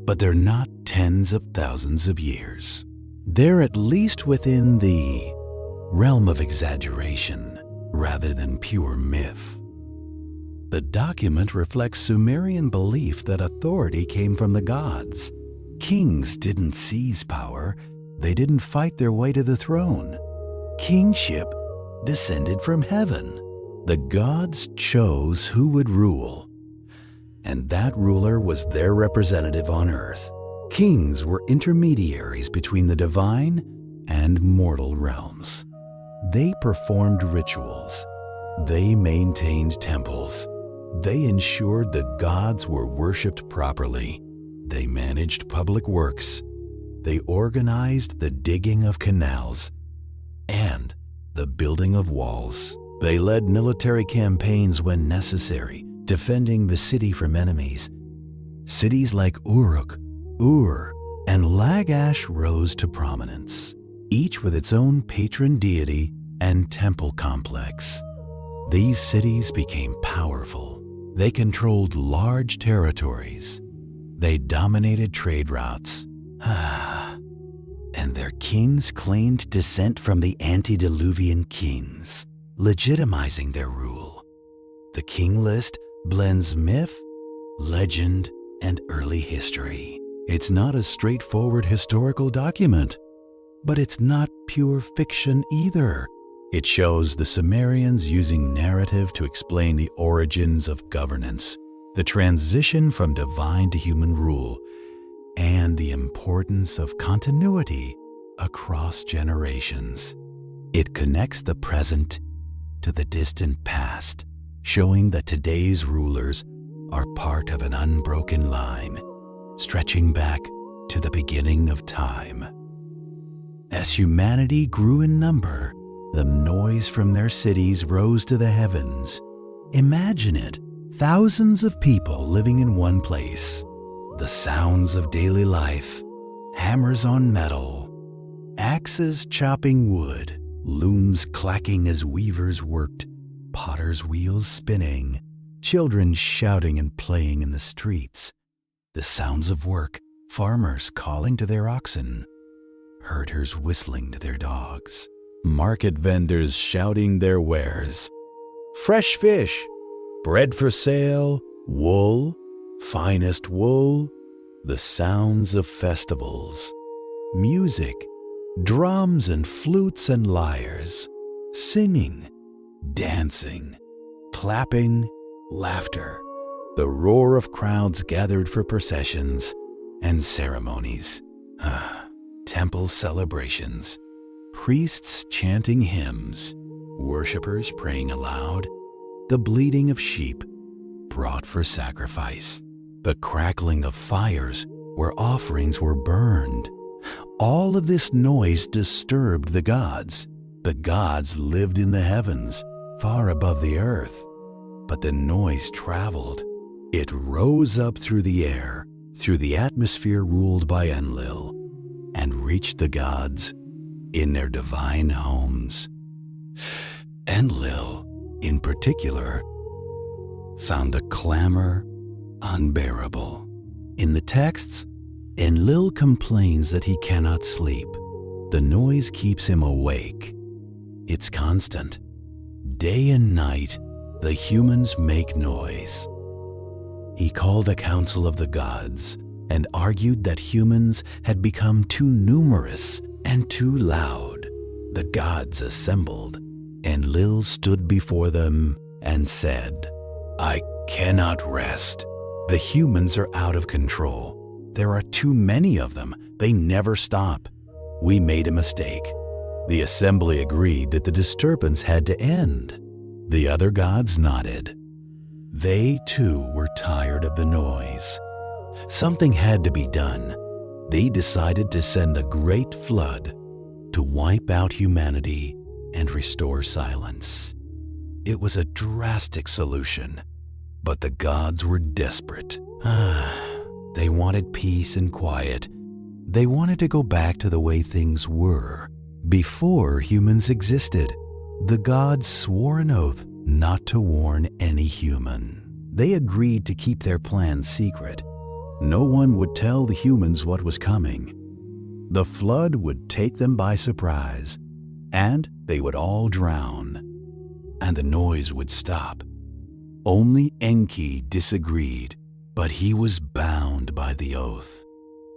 But they're not tens of thousands of years. They're at least within the realm of exaggeration rather than pure myth. The document reflects Sumerian belief that authority came from the gods. Kings didn't seize power, they didn't fight their way to the throne. Kingship descended from heaven. The gods chose who would rule, and that ruler was their representative on earth. Kings were intermediaries between the divine and mortal realms. They performed rituals. They maintained temples. They ensured the gods were worshipped properly. They managed public works. They organized the digging of canals and the building of walls. They led military campaigns when necessary, defending the city from enemies. Cities like Uruk, Ur, and Lagash rose to prominence, each with its own patron deity and temple complex. These cities became powerful. They controlled large territories. They dominated trade routes. And their kings claimed descent from the antediluvian kings, legitimizing their rule. The King List blends myth, legend, and early history. It's not a straightforward historical document, but it's not pure fiction either. It shows the Sumerians using narrative to explain the origins of governance, the transition from divine to human rule, and the importance of continuity across generations. It connects the present to the distant past, showing that today's rulers are part of an unbroken line, stretching back to the beginning of time. As humanity grew in number, the noise from their cities rose to the heavens. Imagine it, thousands of people living in one place. The sounds of daily life, hammers on metal, axes chopping wood, looms clacking as weavers worked, potters' wheels spinning, children shouting and playing in the streets, the sounds of work, farmers calling to their oxen, herders whistling to their dogs, market vendors shouting their wares, fresh fish, bread for sale, wool, finest wool, the sounds of festivals, music, drums and flutes and lyres, singing, dancing, clapping, laughter, the roar of crowds gathered for processions and ceremonies, temple celebrations, priests chanting hymns, worshippers praying aloud, the bleating of sheep brought for sacrifice, the crackling of fires where offerings were burned. All of this noise disturbed the gods. The gods lived in the heavens, far above the earth. But the noise traveled. It rose up through the air, through the atmosphere ruled by Enlil, and reached the gods in their divine homes. Enlil, in particular, found the clamor unbearable. In the texts, Enlil complains that he cannot sleep. The noise keeps him awake. It's constant. Day and night, the humans make noise. He called a council of the gods and argued that humans had become too numerous and too loud. The gods assembled. Enlil stood before them and said, "I cannot rest. The humans are out of control. There are too many of them. They never stop. We made a mistake." The assembly agreed that the disturbance had to end. The other gods nodded. They too were tired of the noise. Something had to be done. They decided to send a great flood to wipe out humanity and restore silence. It was a drastic solution, but the gods were desperate. They wanted peace and quiet. They wanted to go back to the way things were before humans existed. The gods swore an oath not to warn any human. They agreed to keep their plans secret. No one would tell the humans what was coming. The flood would take them by surprise, and they would all drown, and the noise would stop. Only Enki disagreed, but he was bound by the oath.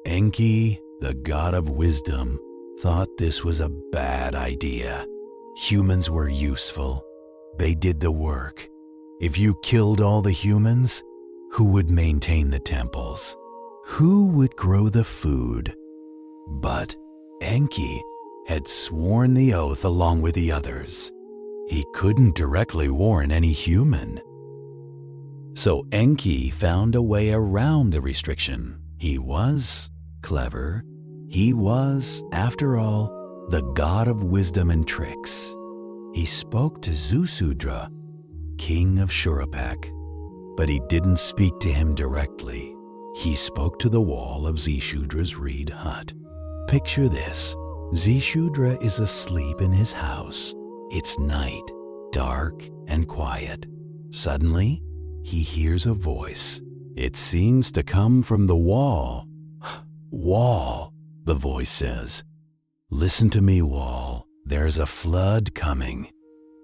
Enki, the god of wisdom, thought this was a bad idea. Humans were useful. They did the work. If you killed all the humans, who would maintain the temples? Who would grow the food? But Enki had sworn the oath along with the others. He couldn't directly warn any human. So Enki found a way around the restriction. He was clever. He was, after all, the god of wisdom and tricks. He spoke to Zusudra, king of Shuruppak, but he didn't speak to him directly. He spoke to the wall of Zishudra's reed hut. Picture this. Zishudra is asleep in his house. It's night, dark and quiet. Suddenly, he hears a voice. It seems to come from the wall. "Wall," the voice says. "Listen to me, Wall. There's a flood coming.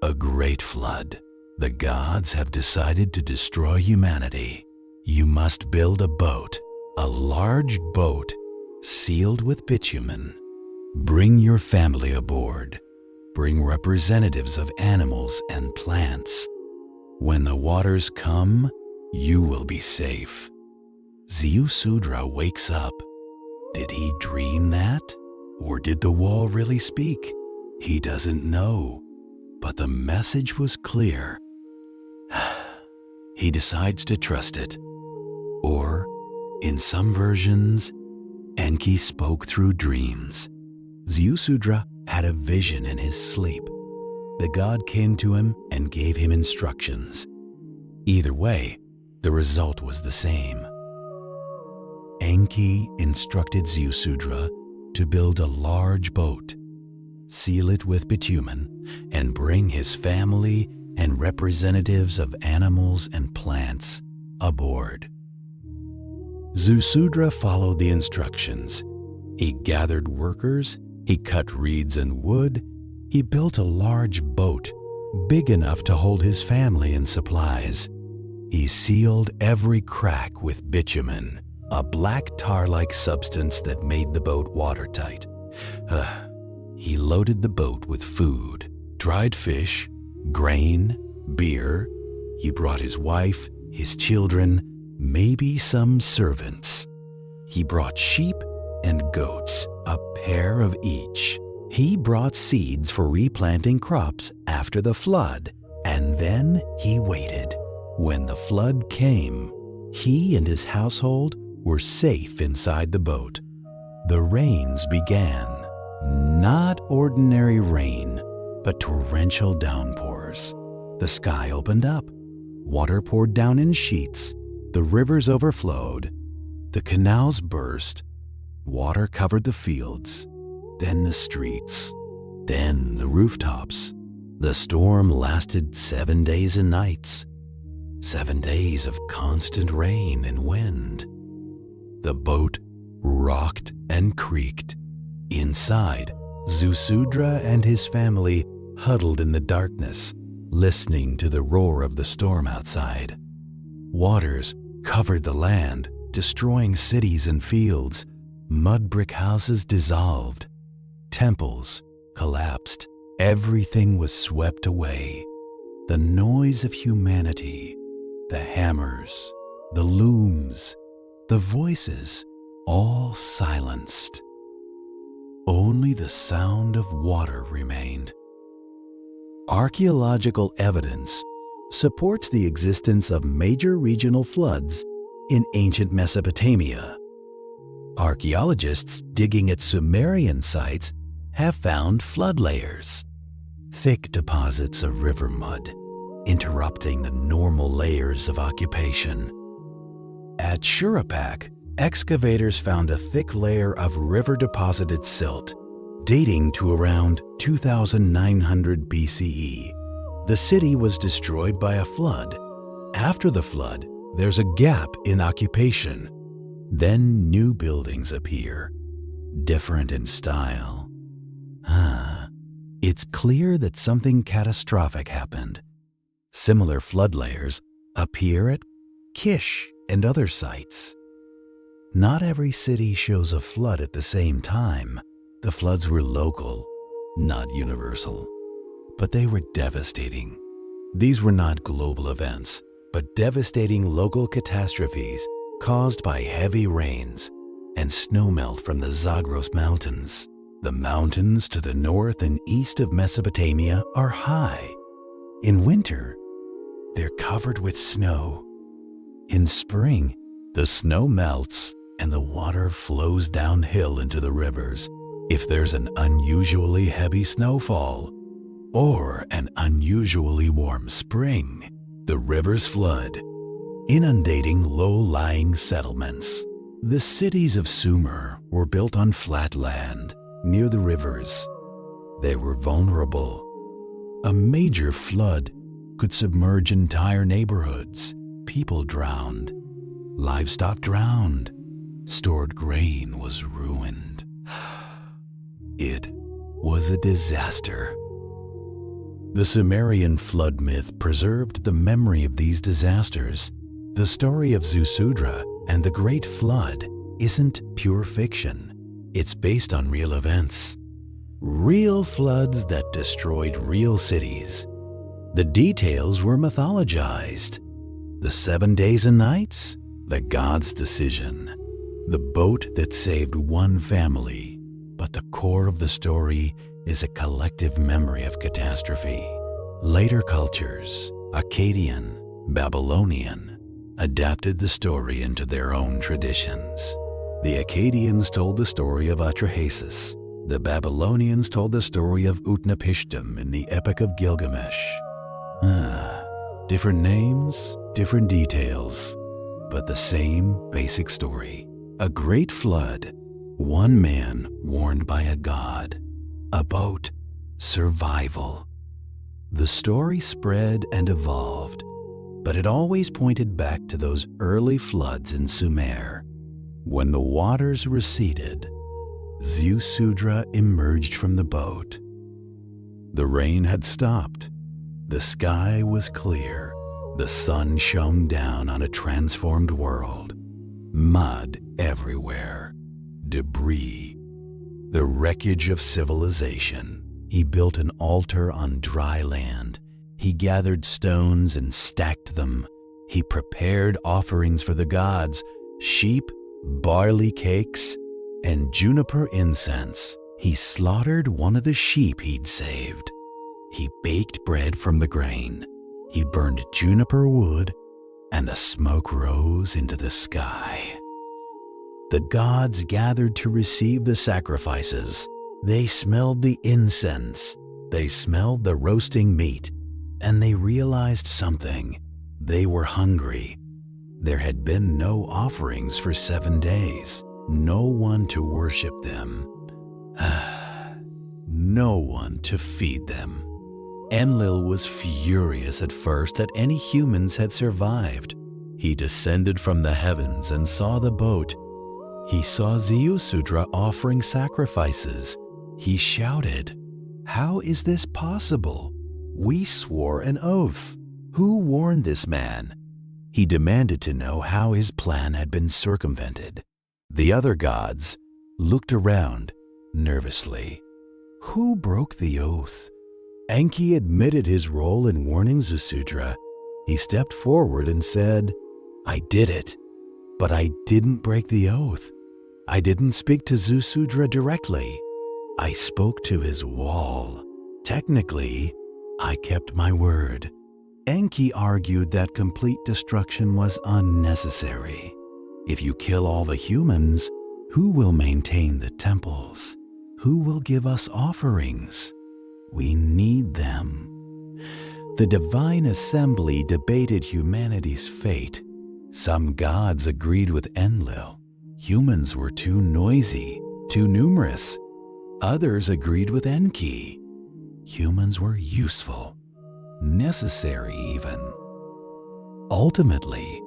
A great flood. The gods have decided to destroy humanity. You must build a boat, a large boat, sealed with bitumen. Bring your family aboard. Bring representatives of animals and plants. When the waters come, you will be safe." Ziusudra wakes up. Did he dream that? Or did the wall really speak? He doesn't know. But the message was clear. He decides to trust it. Or, in some versions, Enki spoke through dreams. Ziusudra had a vision in his sleep. The god came to him and gave him instructions. Either way, the result was the same. Enki instructed Ziusudra to build a large boat, seal it with bitumen, and bring his family and representatives of animals and plants aboard. Ziusudra followed the instructions. He gathered workers, he cut reeds and wood, he built a large boat big enough to hold his family and supplies. He sealed every crack with bitumen, a black tar-like substance that made the boat watertight. He loaded the boat with food, dried fish, grain, beer. He brought his wife, his children, maybe some servants. He brought sheep and goats, a pair of each. He brought seeds for replanting crops after the flood, and then he waited. When the flood came, he and his household were safe inside the boat. The rains began. Not ordinary rain, but torrential downpours. The sky opened up. Water poured down in sheets. The rivers overflowed. The canals burst. Water covered the fields, then the streets, then the rooftops. The storm lasted 7 days and nights. 7 days of constant rain and wind. The boat rocked and creaked. Inside, Ziusudra and his family huddled in the darkness, listening to the roar of the storm outside. Waters covered the land, destroying cities and fields. Mud brick houses dissolved. Temples collapsed. Everything was swept away. The noise of humanity, the hammers, the looms, the voices, all silenced. Only the sound of water remained. Archaeological evidence supports the existence of major regional floods in ancient Mesopotamia. Archaeologists digging at Sumerian sites have found flood layers, thick deposits of river mud, interrupting the normal layers of occupation. At Shurapak, excavators found a thick layer of river-deposited silt, dating to around 2900 BCE. The city was destroyed by a flood. After the flood, there's a gap in occupation. Then new buildings appear, different in style. It's clear that something catastrophic happened. Similar flood layers appear at Kish and other sites. Not every city shows a flood at the same time. The floods were local, not universal. But they were devastating. These were not global events, but devastating local catastrophes caused by heavy rains and snowmelt from the Zagros Mountains. The mountains to the north and east of Mesopotamia are high. In winter, they're covered with snow. In spring, the snow melts and the water flows downhill into the rivers. If there's an unusually heavy snowfall or an unusually warm spring, the rivers flood, inundating low-lying settlements. The cities of Sumer were built on flat land near the rivers. They were vulnerable. A major flood could submerge entire neighborhoods. People drowned. Livestock drowned. Stored grain was ruined. It was a disaster. The Sumerian flood myth preserved the memory of these disasters. The story of Ziusudra and the Great Flood isn't pure fiction. It's based on real events. Real floods that destroyed real cities. The details were mythologized. The 7 days and nights, the god's decision. The boat that saved one family, but the core of the story is a collective memory of catastrophe. Later cultures, Akkadian, Babylonian, adapted the story into their own traditions. The Akkadians told the story of Atrahasis. The Babylonians told the story of Utnapishtim in the Epic of Gilgamesh. Different names, different details, but the same basic story. A great flood, one man warned by a god, a boat, survival. The story spread and evolved, but it always pointed back to those early floods in Sumer. When the waters receded, Ziusudra emerged from the boat. The rain had stopped. The sky was clear. The sun shone down on a transformed world. Mud everywhere. Debris. The wreckage of civilization. He built an altar on dry land. He gathered stones and stacked them. He prepared offerings for the gods, sheep, barley cakes, and juniper incense. He slaughtered one of the sheep he'd saved. He baked bread from the grain. He burned juniper wood, and the smoke rose into the sky. The gods gathered to receive the sacrifices. They smelled the incense. They smelled the roasting meat, and they realized something. They were hungry. There had been no offerings for 7 days. No one to worship them. No one to feed them. Enlil was furious at first that any humans had survived. He descended from the heavens and saw the boat. He saw Ziusudra offering sacrifices. He shouted, "How is this possible? We swore an oath. Who warned this man?" He demanded to know how his plan had been circumvented. The other gods looked around nervously. Who broke the oath? Enki admitted his role in warning Ziusudra. He stepped forward and said, "I did it, but I didn't break the oath. I didn't speak to Ziusudra directly. I spoke to his wall. Technically, I kept my word." Enki argued that complete destruction was unnecessary. If you kill all the humans, who will maintain the temples? Who will give us offerings? We need them. The divine assembly debated humanity's fate. Some gods agreed with Enlil. Humans were too noisy, too numerous. Others agreed with Enki. Humans were useful, necessary even. Ultimately,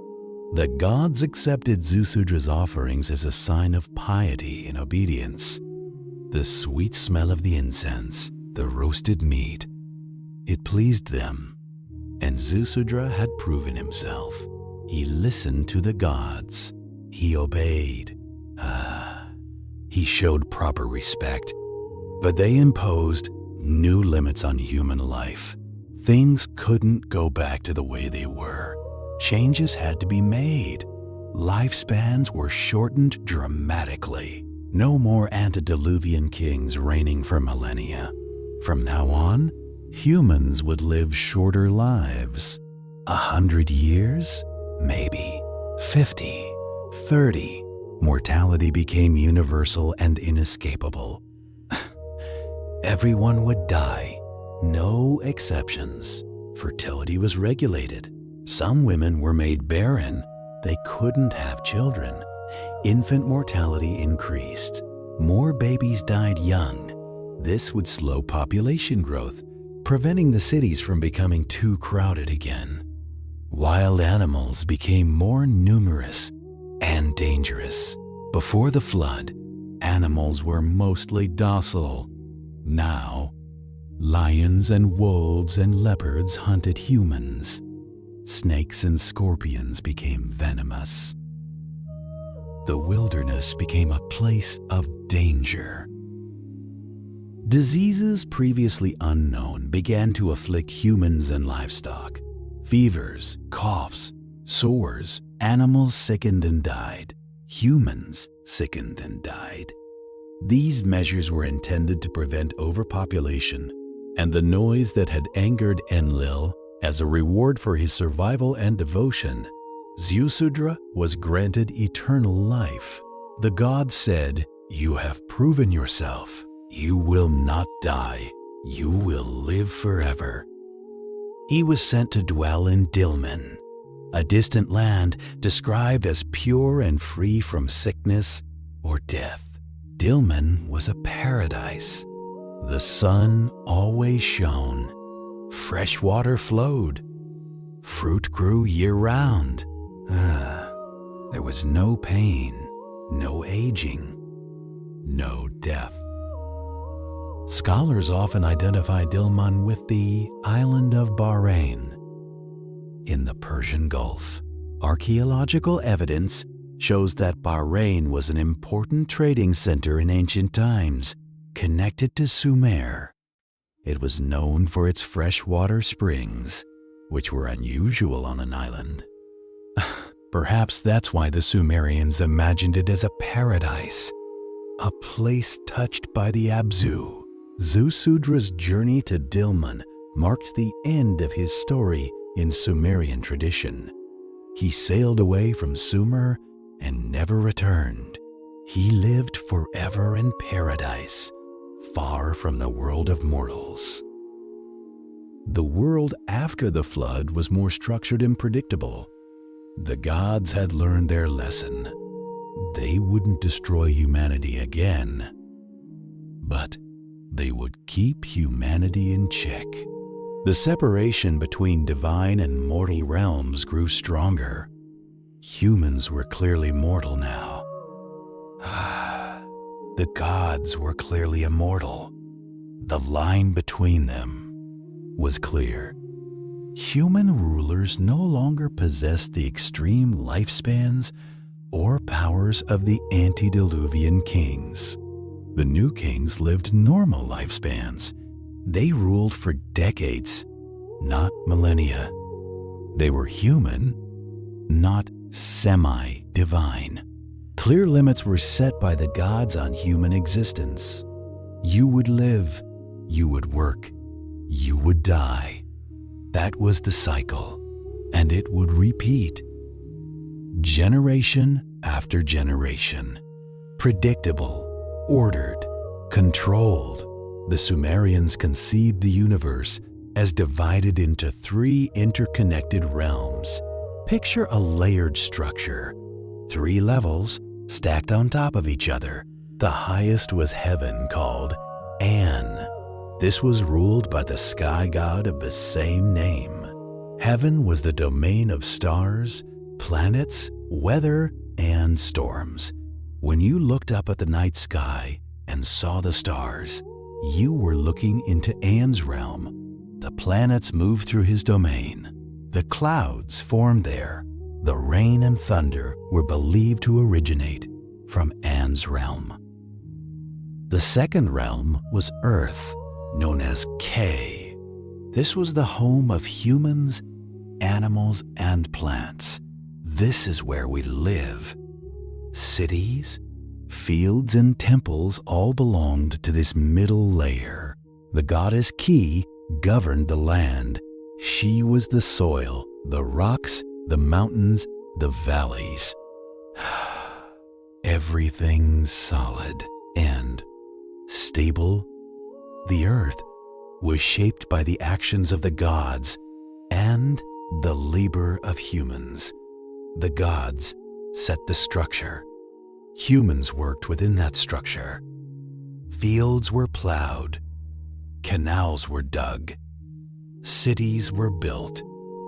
the gods accepted Ziusudra's offerings as a sign of piety and obedience. The sweet smell of the incense, the roasted meat, it pleased them, and Ziusudra had proven himself. He listened to the gods. He obeyed. He showed proper respect, but they imposed new limits on human life. Things couldn't go back to the way they were. Changes had to be made. Lifespans were shortened dramatically. No more antediluvian kings reigning for millennia. From now on, humans would live shorter lives. 100 years? Maybe. 50, 30. Mortality became universal and inescapable. Everyone would die. No exceptions. Fertility was regulated. Some women were made barren. They couldn't have children. Infant mortality increased. More babies died young. This would slow population growth, preventing the cities from becoming too crowded again. Wild animals became more numerous and dangerous. Before the flood, animals were mostly docile. Now, lions and wolves and leopards hunted humans. Snakes and scorpions became venomous. The wilderness became a place of danger. Diseases previously unknown began to afflict humans and livestock. Fevers, coughs, sores, animals sickened and died. Humans sickened and died. These measures were intended to prevent overpopulation and the noise that had angered Enlil. As a reward for his survival and devotion, Ziusudra was granted eternal life. The gods said, "You have proven yourself. You will not die. You will live forever." He was sent to dwell in Dilmun, a distant land described as pure and free from sickness or death. Dilmun was a paradise. The sun always shone. Fresh water flowed. Fruit grew year-round. There was no pain, no aging, no death. Scholars often identify Dilmun with the island of Bahrain in the Persian Gulf. Archaeological evidence shows that Bahrain was an important trading center in ancient times, connected to Sumer. It was known for its freshwater springs, which were unusual on an island. Perhaps that's why the Sumerians imagined it as a paradise, a place touched by the Abzu. Ziusudra's journey to Dilmun marked the end of his story in Sumerian tradition. He sailed away from Sumer and never returned. He lived forever in paradise, far from the world of mortals. The world after the flood was more structured and predictable. The gods had learned their lesson. They wouldn't destroy humanity again, but they would keep humanity in check. The separation between divine and mortal realms grew stronger. Humans were clearly mortal now. The gods were clearly immortal. The line between them was clear. Human rulers no longer possessed the extreme lifespans or powers of the antediluvian kings. The new kings lived normal lifespans. They ruled for decades, not millennia. They were human, not semi-divine. Clear limits were set by the gods on human existence. You would live, you would work, you would die. That was the cycle, and it would repeat. Generation after generation. Predictable, ordered, controlled. The Sumerians conceived the universe as divided into 3 interconnected realms. Picture a layered structure, 3 levels stacked on top of each other. The highest was heaven, called An. This was ruled by the sky god of the same name. Heaven was the domain of stars, planets, weather, and storms. When you looked up at the night sky and saw the stars, you were looking into An's realm. The planets moved through his domain. The clouds formed there. The rain and thunder were believed to originate from An's realm. The second realm was Earth, known as K. This was the home of humans, animals, and plants. This is where we live. Cities, fields, and temples all belonged to this middle layer. The goddess Ki governed the land. She was the soil, the rocks, the mountains, the valleys. Everything solid and stable. The earth was shaped by the actions of the gods and the labor of humans. The gods set the structure. Humans worked within that structure. Fields were plowed. Canals were dug. Cities were built.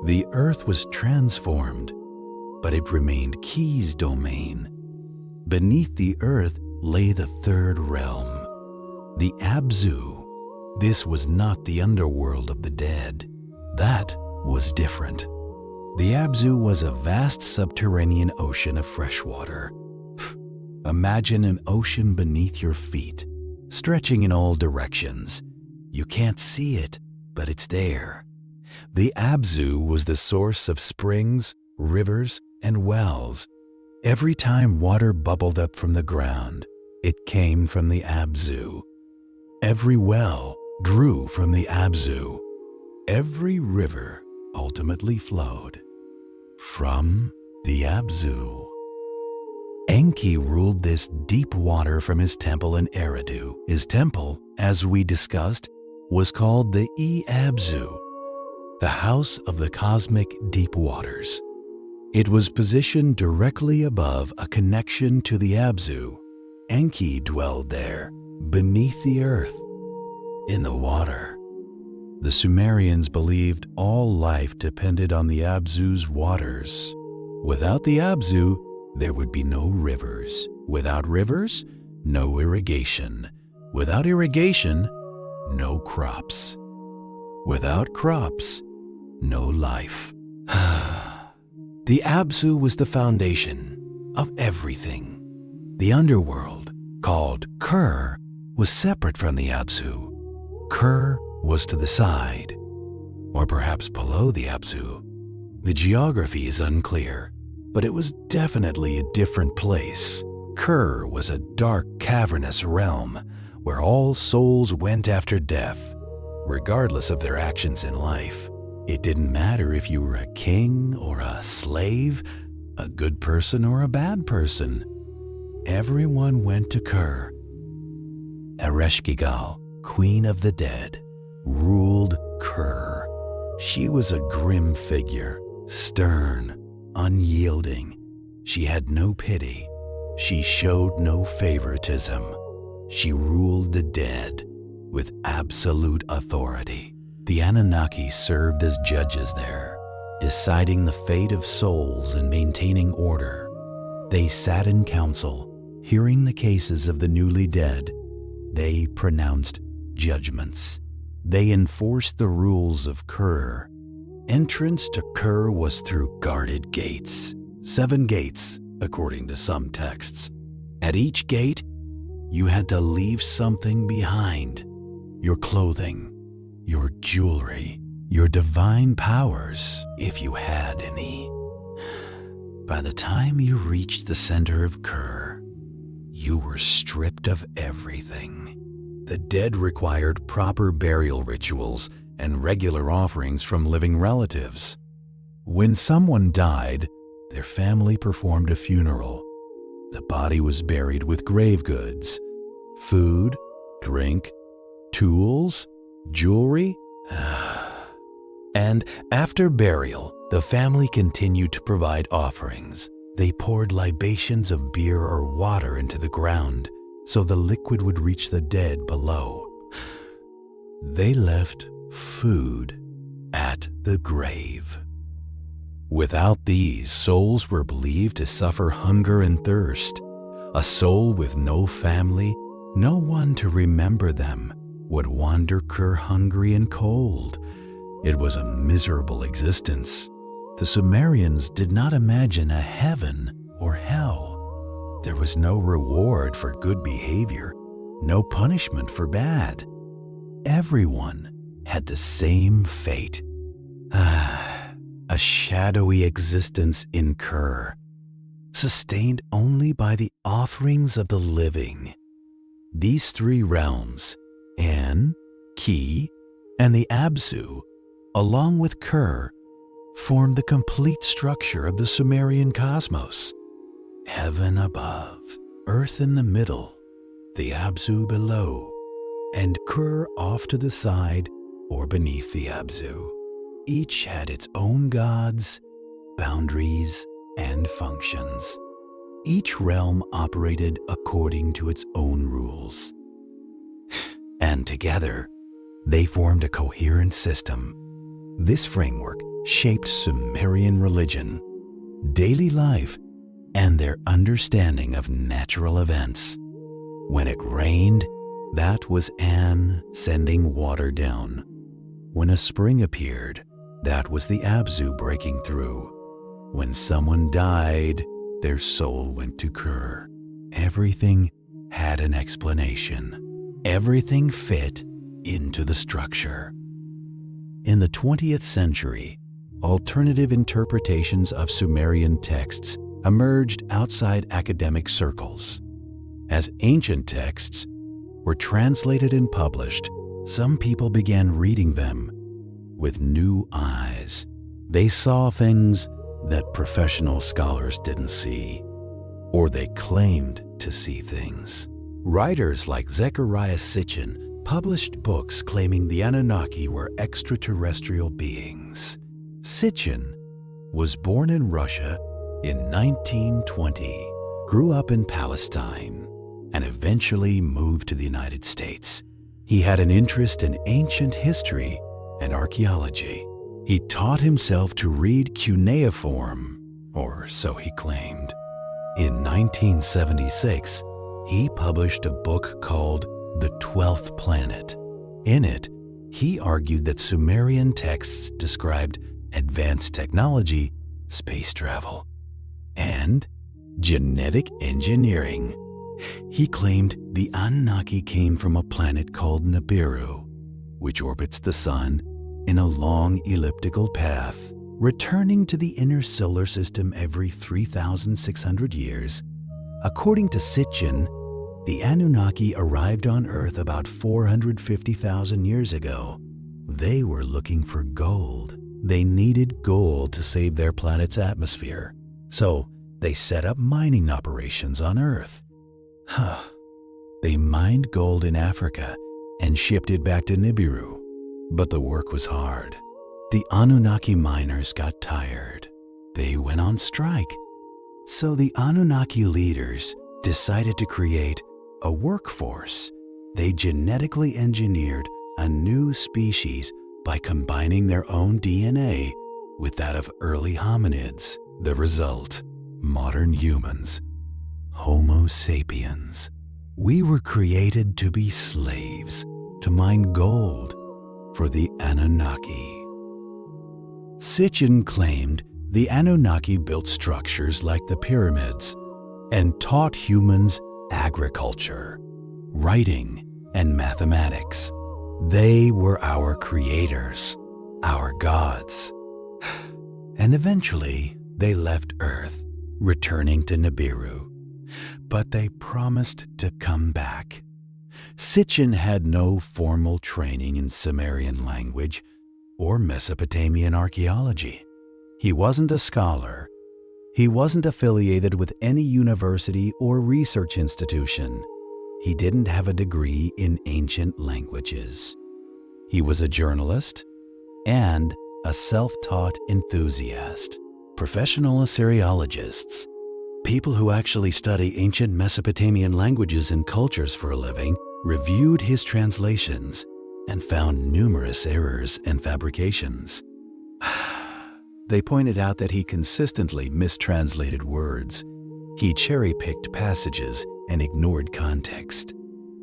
The earth was transformed, but it remained Ki's domain. Beneath the earth lay the third realm, the Abzu. This was not the underworld of the dead. That was different. The Abzu was a vast subterranean ocean of fresh water. Imagine an ocean beneath your feet, stretching in all directions. You can't see it, but it's there. The Abzu was the source of springs, rivers, and wells. Every time water bubbled up from the ground, it came from the Abzu. Every well drew from the Abzu. Every river ultimately flowed from the Abzu. Enki ruled this deep water from his temple in Eridu. His temple, as we discussed, was called the Abzu, the house of the cosmic deep waters. It was positioned directly above a connection to the Abzu. Enki dwelled there, beneath the earth, in the water. The Sumerians believed all life depended on the Abzu's waters. Without the Abzu, there would be no rivers. Without rivers, no irrigation. Without irrigation, no crops. Without crops, no life. The Abzu was the foundation of everything. The underworld, called Kur, was separate from the Abzu. Kur was to the side, or perhaps below the Abzu. The geography is unclear, but it was definitely a different place. Kur was a dark, cavernous realm where all souls went after death, regardless of their actions in life. It didn't matter if you were a king or a slave, a good person or a bad person. Everyone went to Kur. Ereshkigal, Queen of the Dead, ruled Kur. She was a grim figure, stern, unyielding. She had no pity. She showed no favoritism. She ruled the dead with absolute authority. The Anunnaki served as judges there, deciding the fate of souls and maintaining order. They sat in council, hearing the cases of the newly dead. They pronounced judgments. They enforced the rules of Kur. Entrance to Kur was through guarded gates. 7 gates, according to some texts. At each gate, you had to leave something behind. Your clothing, your jewelry, your divine powers, if you had any. By the time you reached the center of Kur, you were stripped of everything. The dead required proper burial rituals and regular offerings from living relatives. When someone died, their family performed a funeral. The body was buried with grave goods, food, drink, tools, jewelry. And after burial, the family continued to provide offerings. They poured libations of beer or water into the ground so the liquid would reach the dead below. They left food at the grave. Without these, souls were believed to suffer hunger and thirst. A soul with no family, no one to remember them, would wander Kur hungry and cold. It was a miserable existence. The Sumerians did not imagine a heaven or hell. There was no reward for good behavior, no punishment for bad. Everyone had the same fate. A shadowy existence in Kur, sustained only by the offerings of the living. These 3 realms, An, Ki, and the Abzu, along with Kur, formed the complete structure of the Sumerian cosmos. Heaven above, earth in the middle, the Abzu below, and Kur off to the side or beneath the Abzu. Each had its own gods, boundaries, and functions. Each realm operated according to its own rules. And together, they formed a coherent system. This framework shaped Sumerian religion, daily life, and their understanding of natural events. When it rained, that was An sending water down. When a spring appeared, that was the Abzu breaking through. When someone died, their soul went to Kur. Everything had an explanation. Everything fit into the structure. In the 20th century, alternative interpretations of Sumerian texts emerged outside academic circles. As ancient texts were translated and published, some people began reading them with new eyes. They saw things that professional scholars didn't see, or they claimed to see things. Writers like Zecharia Sitchin published books claiming the Anunnaki were extraterrestrial beings. Sitchin was born in Russia in 1920, grew up in Palestine, and eventually moved to the United States. He had an interest in ancient history and archaeology. He taught himself to read Cuneiform, or so he claimed. In 1976, he published a book called The 12th Planet. In it, he argued that Sumerian texts described advanced technology, space travel, and genetic engineering. He claimed the Anunnaki came from a planet called Nibiru, which orbits the Sun in a long elliptical path, returning to the inner solar system every 3,600 years. According to Sitchin, the Anunnaki arrived on Earth about 450,000 years ago. They were looking for gold. They needed gold to save their planet's atmosphere, so they set up mining operations on Earth. They mined gold in Africa and shipped it back to Nibiru, but the work was hard. The Anunnaki miners got tired. They went on strike. So the Anunnaki leaders decided to create a workforce. They genetically engineered a new species by combining their own DNA with that of early hominids. The result, modern humans, Homo sapiens. We were created to be slaves, to mine gold for the Anunnaki. Sitchin claimed the Anunnaki built structures like the pyramids and taught humans agriculture, writing, and mathematics. They were our creators, our gods. And eventually, they left Earth, returning to Nibiru. But they promised to come back. Sitchin had no formal training in Sumerian language or Mesopotamian archaeology. He wasn't a scholar. He wasn't affiliated with any university or research institution. He didn't have a degree in ancient languages. He was a journalist and a self-taught enthusiast. Professional Assyriologists, people who actually study ancient Mesopotamian languages and cultures for a living, reviewed his translations and found numerous errors and fabrications. They pointed out that he consistently mistranslated words. He cherry-picked passages and ignored context.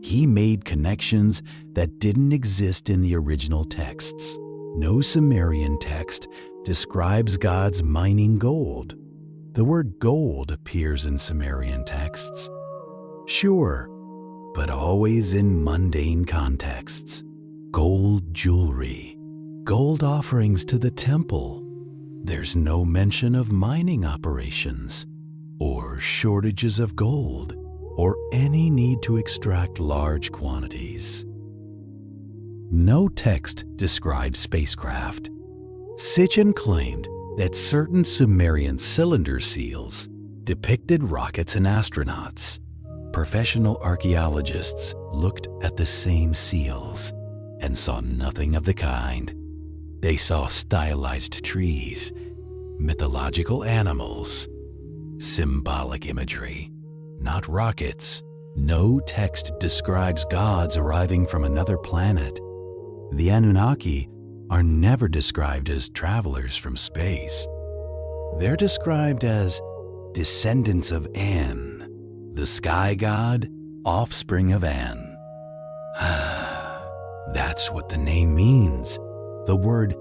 He made connections that didn't exist in the original texts. No Sumerian text describes gods mining gold. The word gold appears in Sumerian texts. Sure, but always in mundane contexts. Gold jewelry, gold offerings to the temple. There's no mention of mining operations, or shortages of gold, or any need to extract large quantities. No text described spacecraft. Sitchin claimed that certain Sumerian cylinder seals depicted rockets and astronauts. Professional archaeologists looked at the same seals and saw nothing of the kind. They saw stylized trees, mythological animals, symbolic imagery, not rockets. No text describes gods arriving from another planet. The Anunnaki are never described as travelers from space. They're described as descendants of An, the sky god, offspring of An. That's what the name means. The word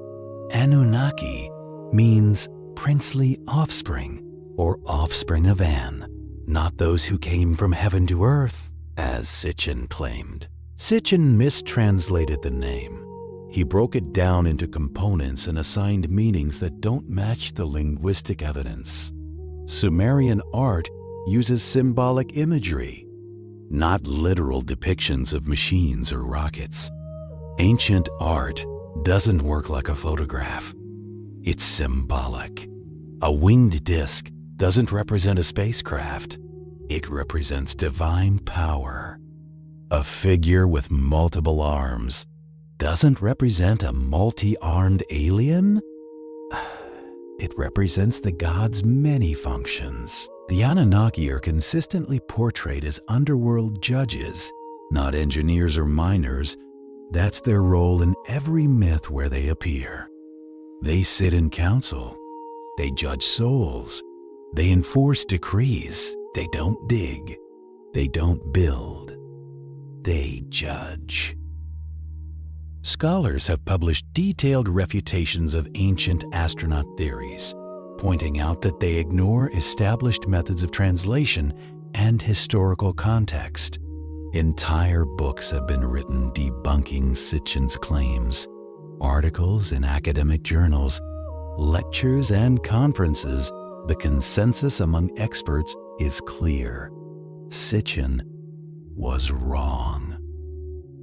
Anunnaki means princely offspring or offspring of An, not those who came from heaven to earth, as Sitchin claimed. Sitchin mistranslated the name. He broke it down into components and assigned meanings that don't match the linguistic evidence. Sumerian art uses symbolic imagery. not literal depictions of machines or rockets. Ancient art doesn't work like a photograph. It's symbolic. A winged disc doesn't represent a spacecraft. It represents divine power. A figure with multiple arms doesn't represent a multi-armed alien. It represents the god's many functions. The Anunnaki are consistently portrayed as underworld judges, not engineers or miners. That's their role in every myth where they appear. They sit in council. They judge souls. They enforce decrees. They don't dig. They don't build. They judge. Scholars have published detailed refutations of ancient astronaut theories, pointing out that they ignore established methods of translation and historical context. Entire books have been written debunking Sitchin's claims. Articles in academic journals, lectures, and conferences. The consensus among experts is clear. Sitchin was wrong.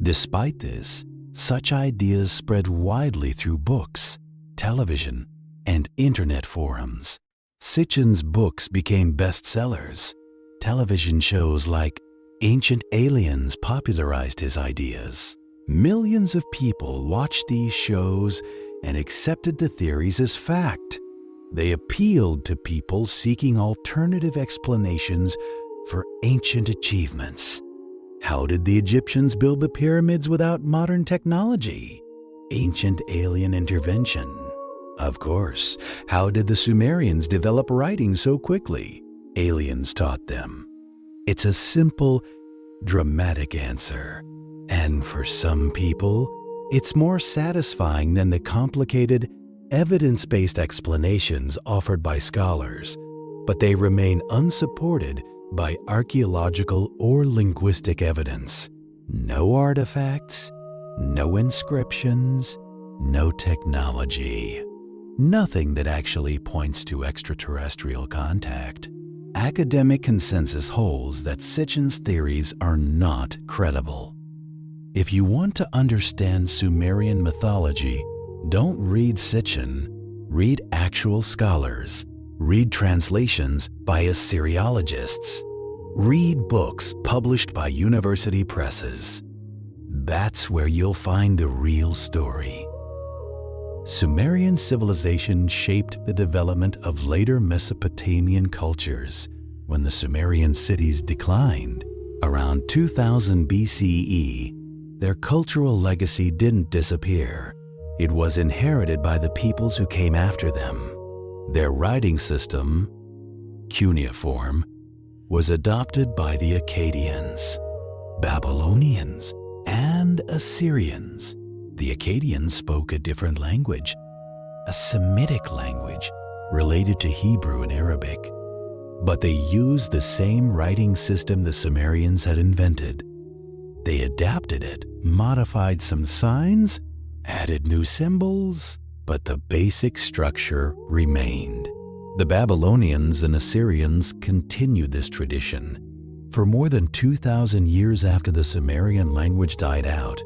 Despite this, such ideas spread widely through books, television, and internet forums. Sitchin's books became bestsellers. Television shows like Ancient Aliens popularized his ideas. Millions of people watched these shows and accepted the theories as fact. They appealed to people seeking alternative explanations for ancient achievements. How did the Egyptians build the pyramids without modern technology? Ancient alien intervention. Of course, how did the Sumerians develop writing so quickly? Aliens taught them. It's a simple, dramatic answer. And for some people, it's more satisfying than the complicated, evidence-based explanations offered by scholars, but they remain unsupported by archaeological or linguistic evidence. No artifacts, no inscriptions, no technology. Nothing that actually points to extraterrestrial contact. Academic consensus holds that Sitchin's theories are not credible. If you want to understand Sumerian mythology, don't read Sitchin. Read actual scholars. Read translations by Assyriologists. Read books published by university presses. That's where you'll find the real story. Sumerian civilization shaped the development of later Mesopotamian cultures. When the Sumerian cities declined around 2000 BCE, their cultural legacy didn't disappear. It was inherited by the peoples who came after them. Their writing system, Cuneiform, was adopted by the Akkadians, Babylonians, and Assyrians. The Akkadians spoke a different language, a Semitic language related to Hebrew and Arabic. But they used the same writing system the Sumerians had invented. They adapted it, modified some signs, added new symbols, but the basic structure remained. The Babylonians and Assyrians continued this tradition. For more than 2,000 years after the Sumerian language died out,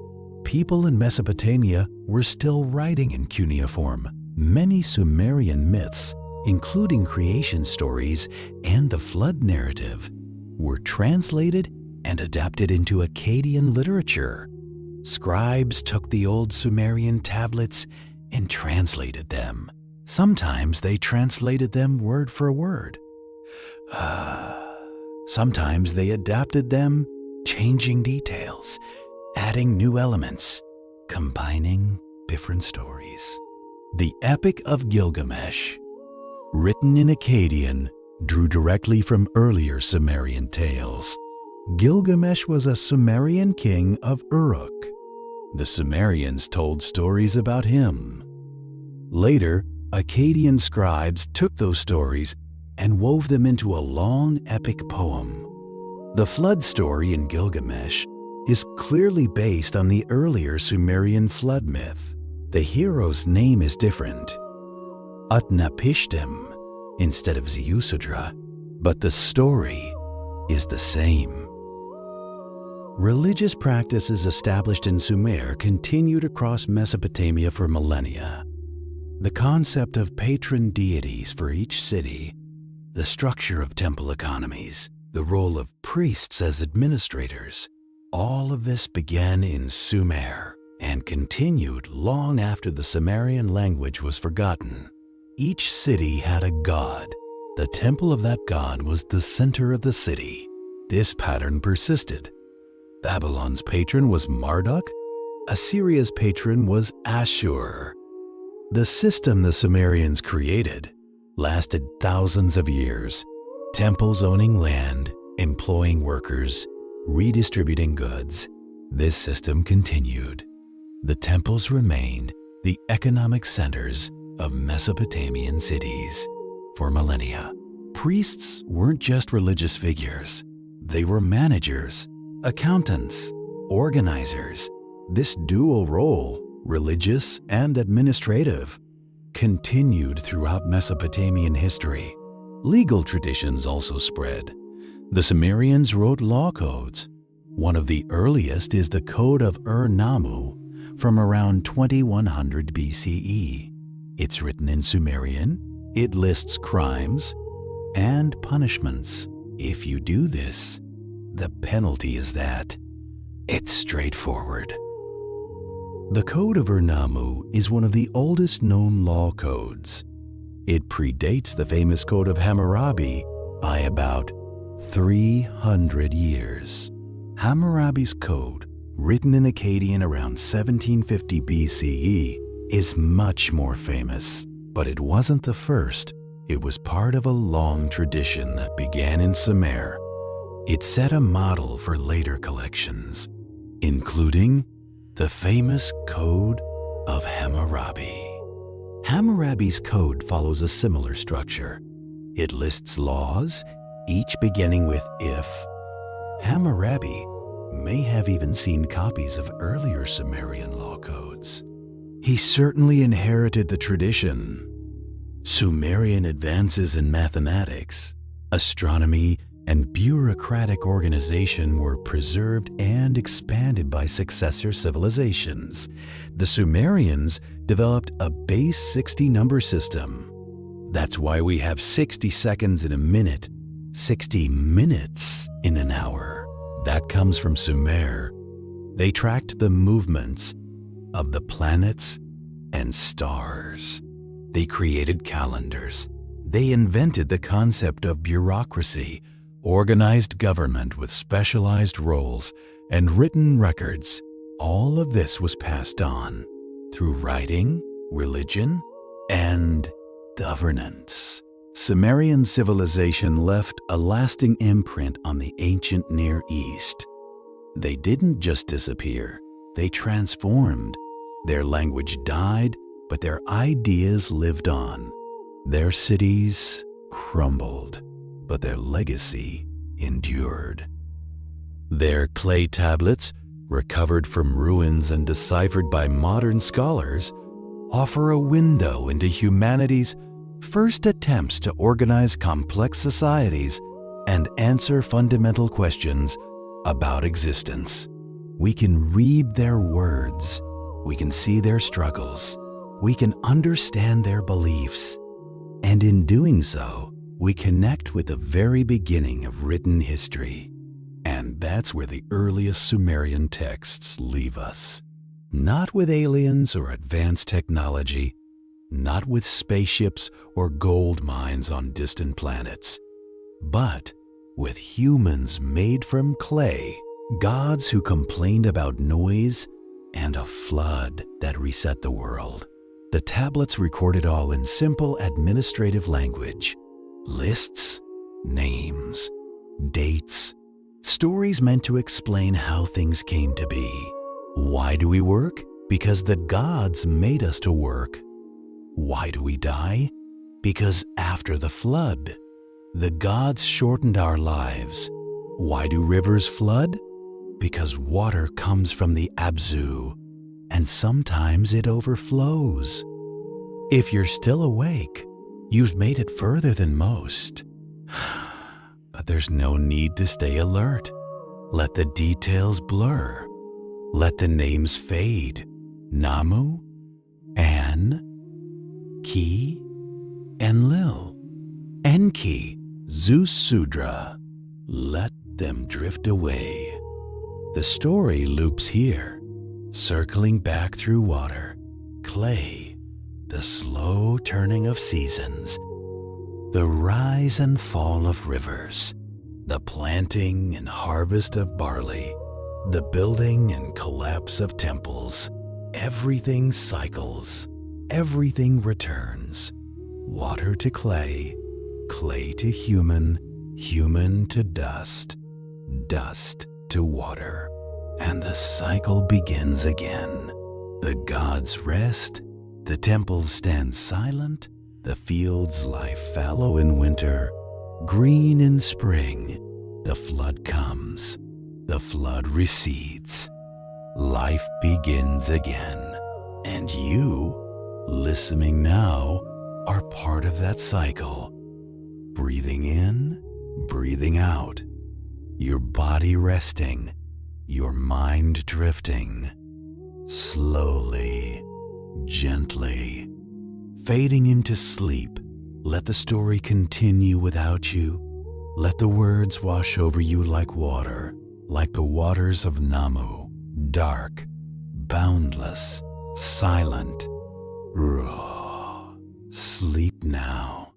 people in Mesopotamia were still writing in cuneiform. Many Sumerian myths, including creation stories and the flood narrative, were translated and adapted into Akkadian literature. Scribes took the old Sumerian tablets and translated them. Sometimes they translated them word for word. Sometimes they adapted them, changing details, adding new elements, combining different stories. The Epic of Gilgamesh, written in Akkadian, drew directly from earlier Sumerian tales. Gilgamesh was a Sumerian king of Uruk. The Sumerians told stories about him. Later, Akkadian scribes took those stories and wove them into a long epic poem. The flood story in Gilgamesh is clearly based on the earlier Sumerian flood myth. The hero's name is different, Utnapishtim instead of Ziusudra, but the story is the same. Religious practices established in Sumer continued across Mesopotamia for millennia. The concept of patron deities for each city, the structure of temple economies, the role of priests as administrators, all of this began in Sumer and continued long after the Sumerian language was forgotten. Each city had a god. The temple of that god was the center of the city. This pattern persisted. Babylon's patron was Marduk. Assyria's patron was Ashur. The system the Sumerians created lasted thousands of years. Temples owning land, employing workers, redistributing goods. This system continued. The temples remained the economic centers of Mesopotamian cities for millennia. Priests weren't just religious figures. They were managers, accountants, organizers. This dual role, religious and administrative, continued throughout Mesopotamian history. Legal traditions also spread. The Sumerians wrote law codes. One of the earliest is the Code of Nammu from around 2100 BCE. It's written in Sumerian. It lists crimes and punishments. If you do this, the penalty is that. It's straightforward. The Code of Nammu is one of the oldest known law codes. It predates the famous Code of Hammurabi by about 300 years. Hammurabi's code, written in Akkadian around 1750 BCE, is much more famous, but it wasn't the first. It was part of a long tradition that began in Sumer. It set a model for later collections, including the famous Code of Hammurabi. Hammurabi's code follows a similar structure. It lists laws, each beginning with if. Hammurabi may have even seen copies of earlier Sumerian law codes. He certainly inherited the tradition. Sumerian advances in mathematics, astronomy, and bureaucratic organization were preserved and expanded by successor civilizations. The Sumerians developed a base 60 number system. That's why we have 60 seconds in a minute, 60 minutes in an hour. That comes from Sumer. They tracked the movements of the planets and stars. They created calendars. They invented the concept of bureaucracy, organized government with specialized roles, and written records. All of this was passed on through writing, religion, and governance. Sumerian civilization left a lasting imprint on the ancient Near East. They didn't just disappear, they transformed. Their language died, but their ideas lived on. Their cities crumbled, but their legacy endured. Their clay tablets, recovered from ruins and deciphered by modern scholars, offer a window into humanity's first attempts to organize complex societies and answer fundamental questions about existence. We can read their words, we can see their struggles, we can understand their beliefs, and in doing so, we connect with the very beginning of written history. And that's where the earliest Sumerian texts leave us. Not with aliens or advanced technology, not with spaceships or gold mines on distant planets, but with humans made from clay, gods who complained about noise, and a flood that reset the world. The tablets recorded all in simple administrative language. Lists, names, dates, stories meant to explain how things came to be. Why do we work? Because the gods made us to work. Why do we die? Because after the flood, the gods shortened our lives. Why do rivers flood? Because water comes from the Abzu, and sometimes it overflows. If you're still awake, you've made it further than most. But there's no need to stay alert. Let the details blur. Let the names fade. Nammu, An, Ki, Enlil, Enki, Zeus Sudra. Let them drift away. The story loops here, circling back through water, clay, the slow turning of seasons, the rise and fall of rivers, the planting and harvest of barley, the building and collapse of temples. Everything cycles, everything returns. Water to clay, clay to human, human to dust, dust to water. And the cycle begins again. The gods rest, the temples stand silent, the fields lie fallow in winter, green in spring. The flood comes, the flood recedes. Life begins again. And you, listening now, are part of that cycle. Breathing in, breathing out. Your body resting, your mind drifting. Slowly, gently, fading into sleep. Let the story continue without you. Let the words wash over you like water, like the waters of Nammu, dark, boundless, silent, raw. Sleep now.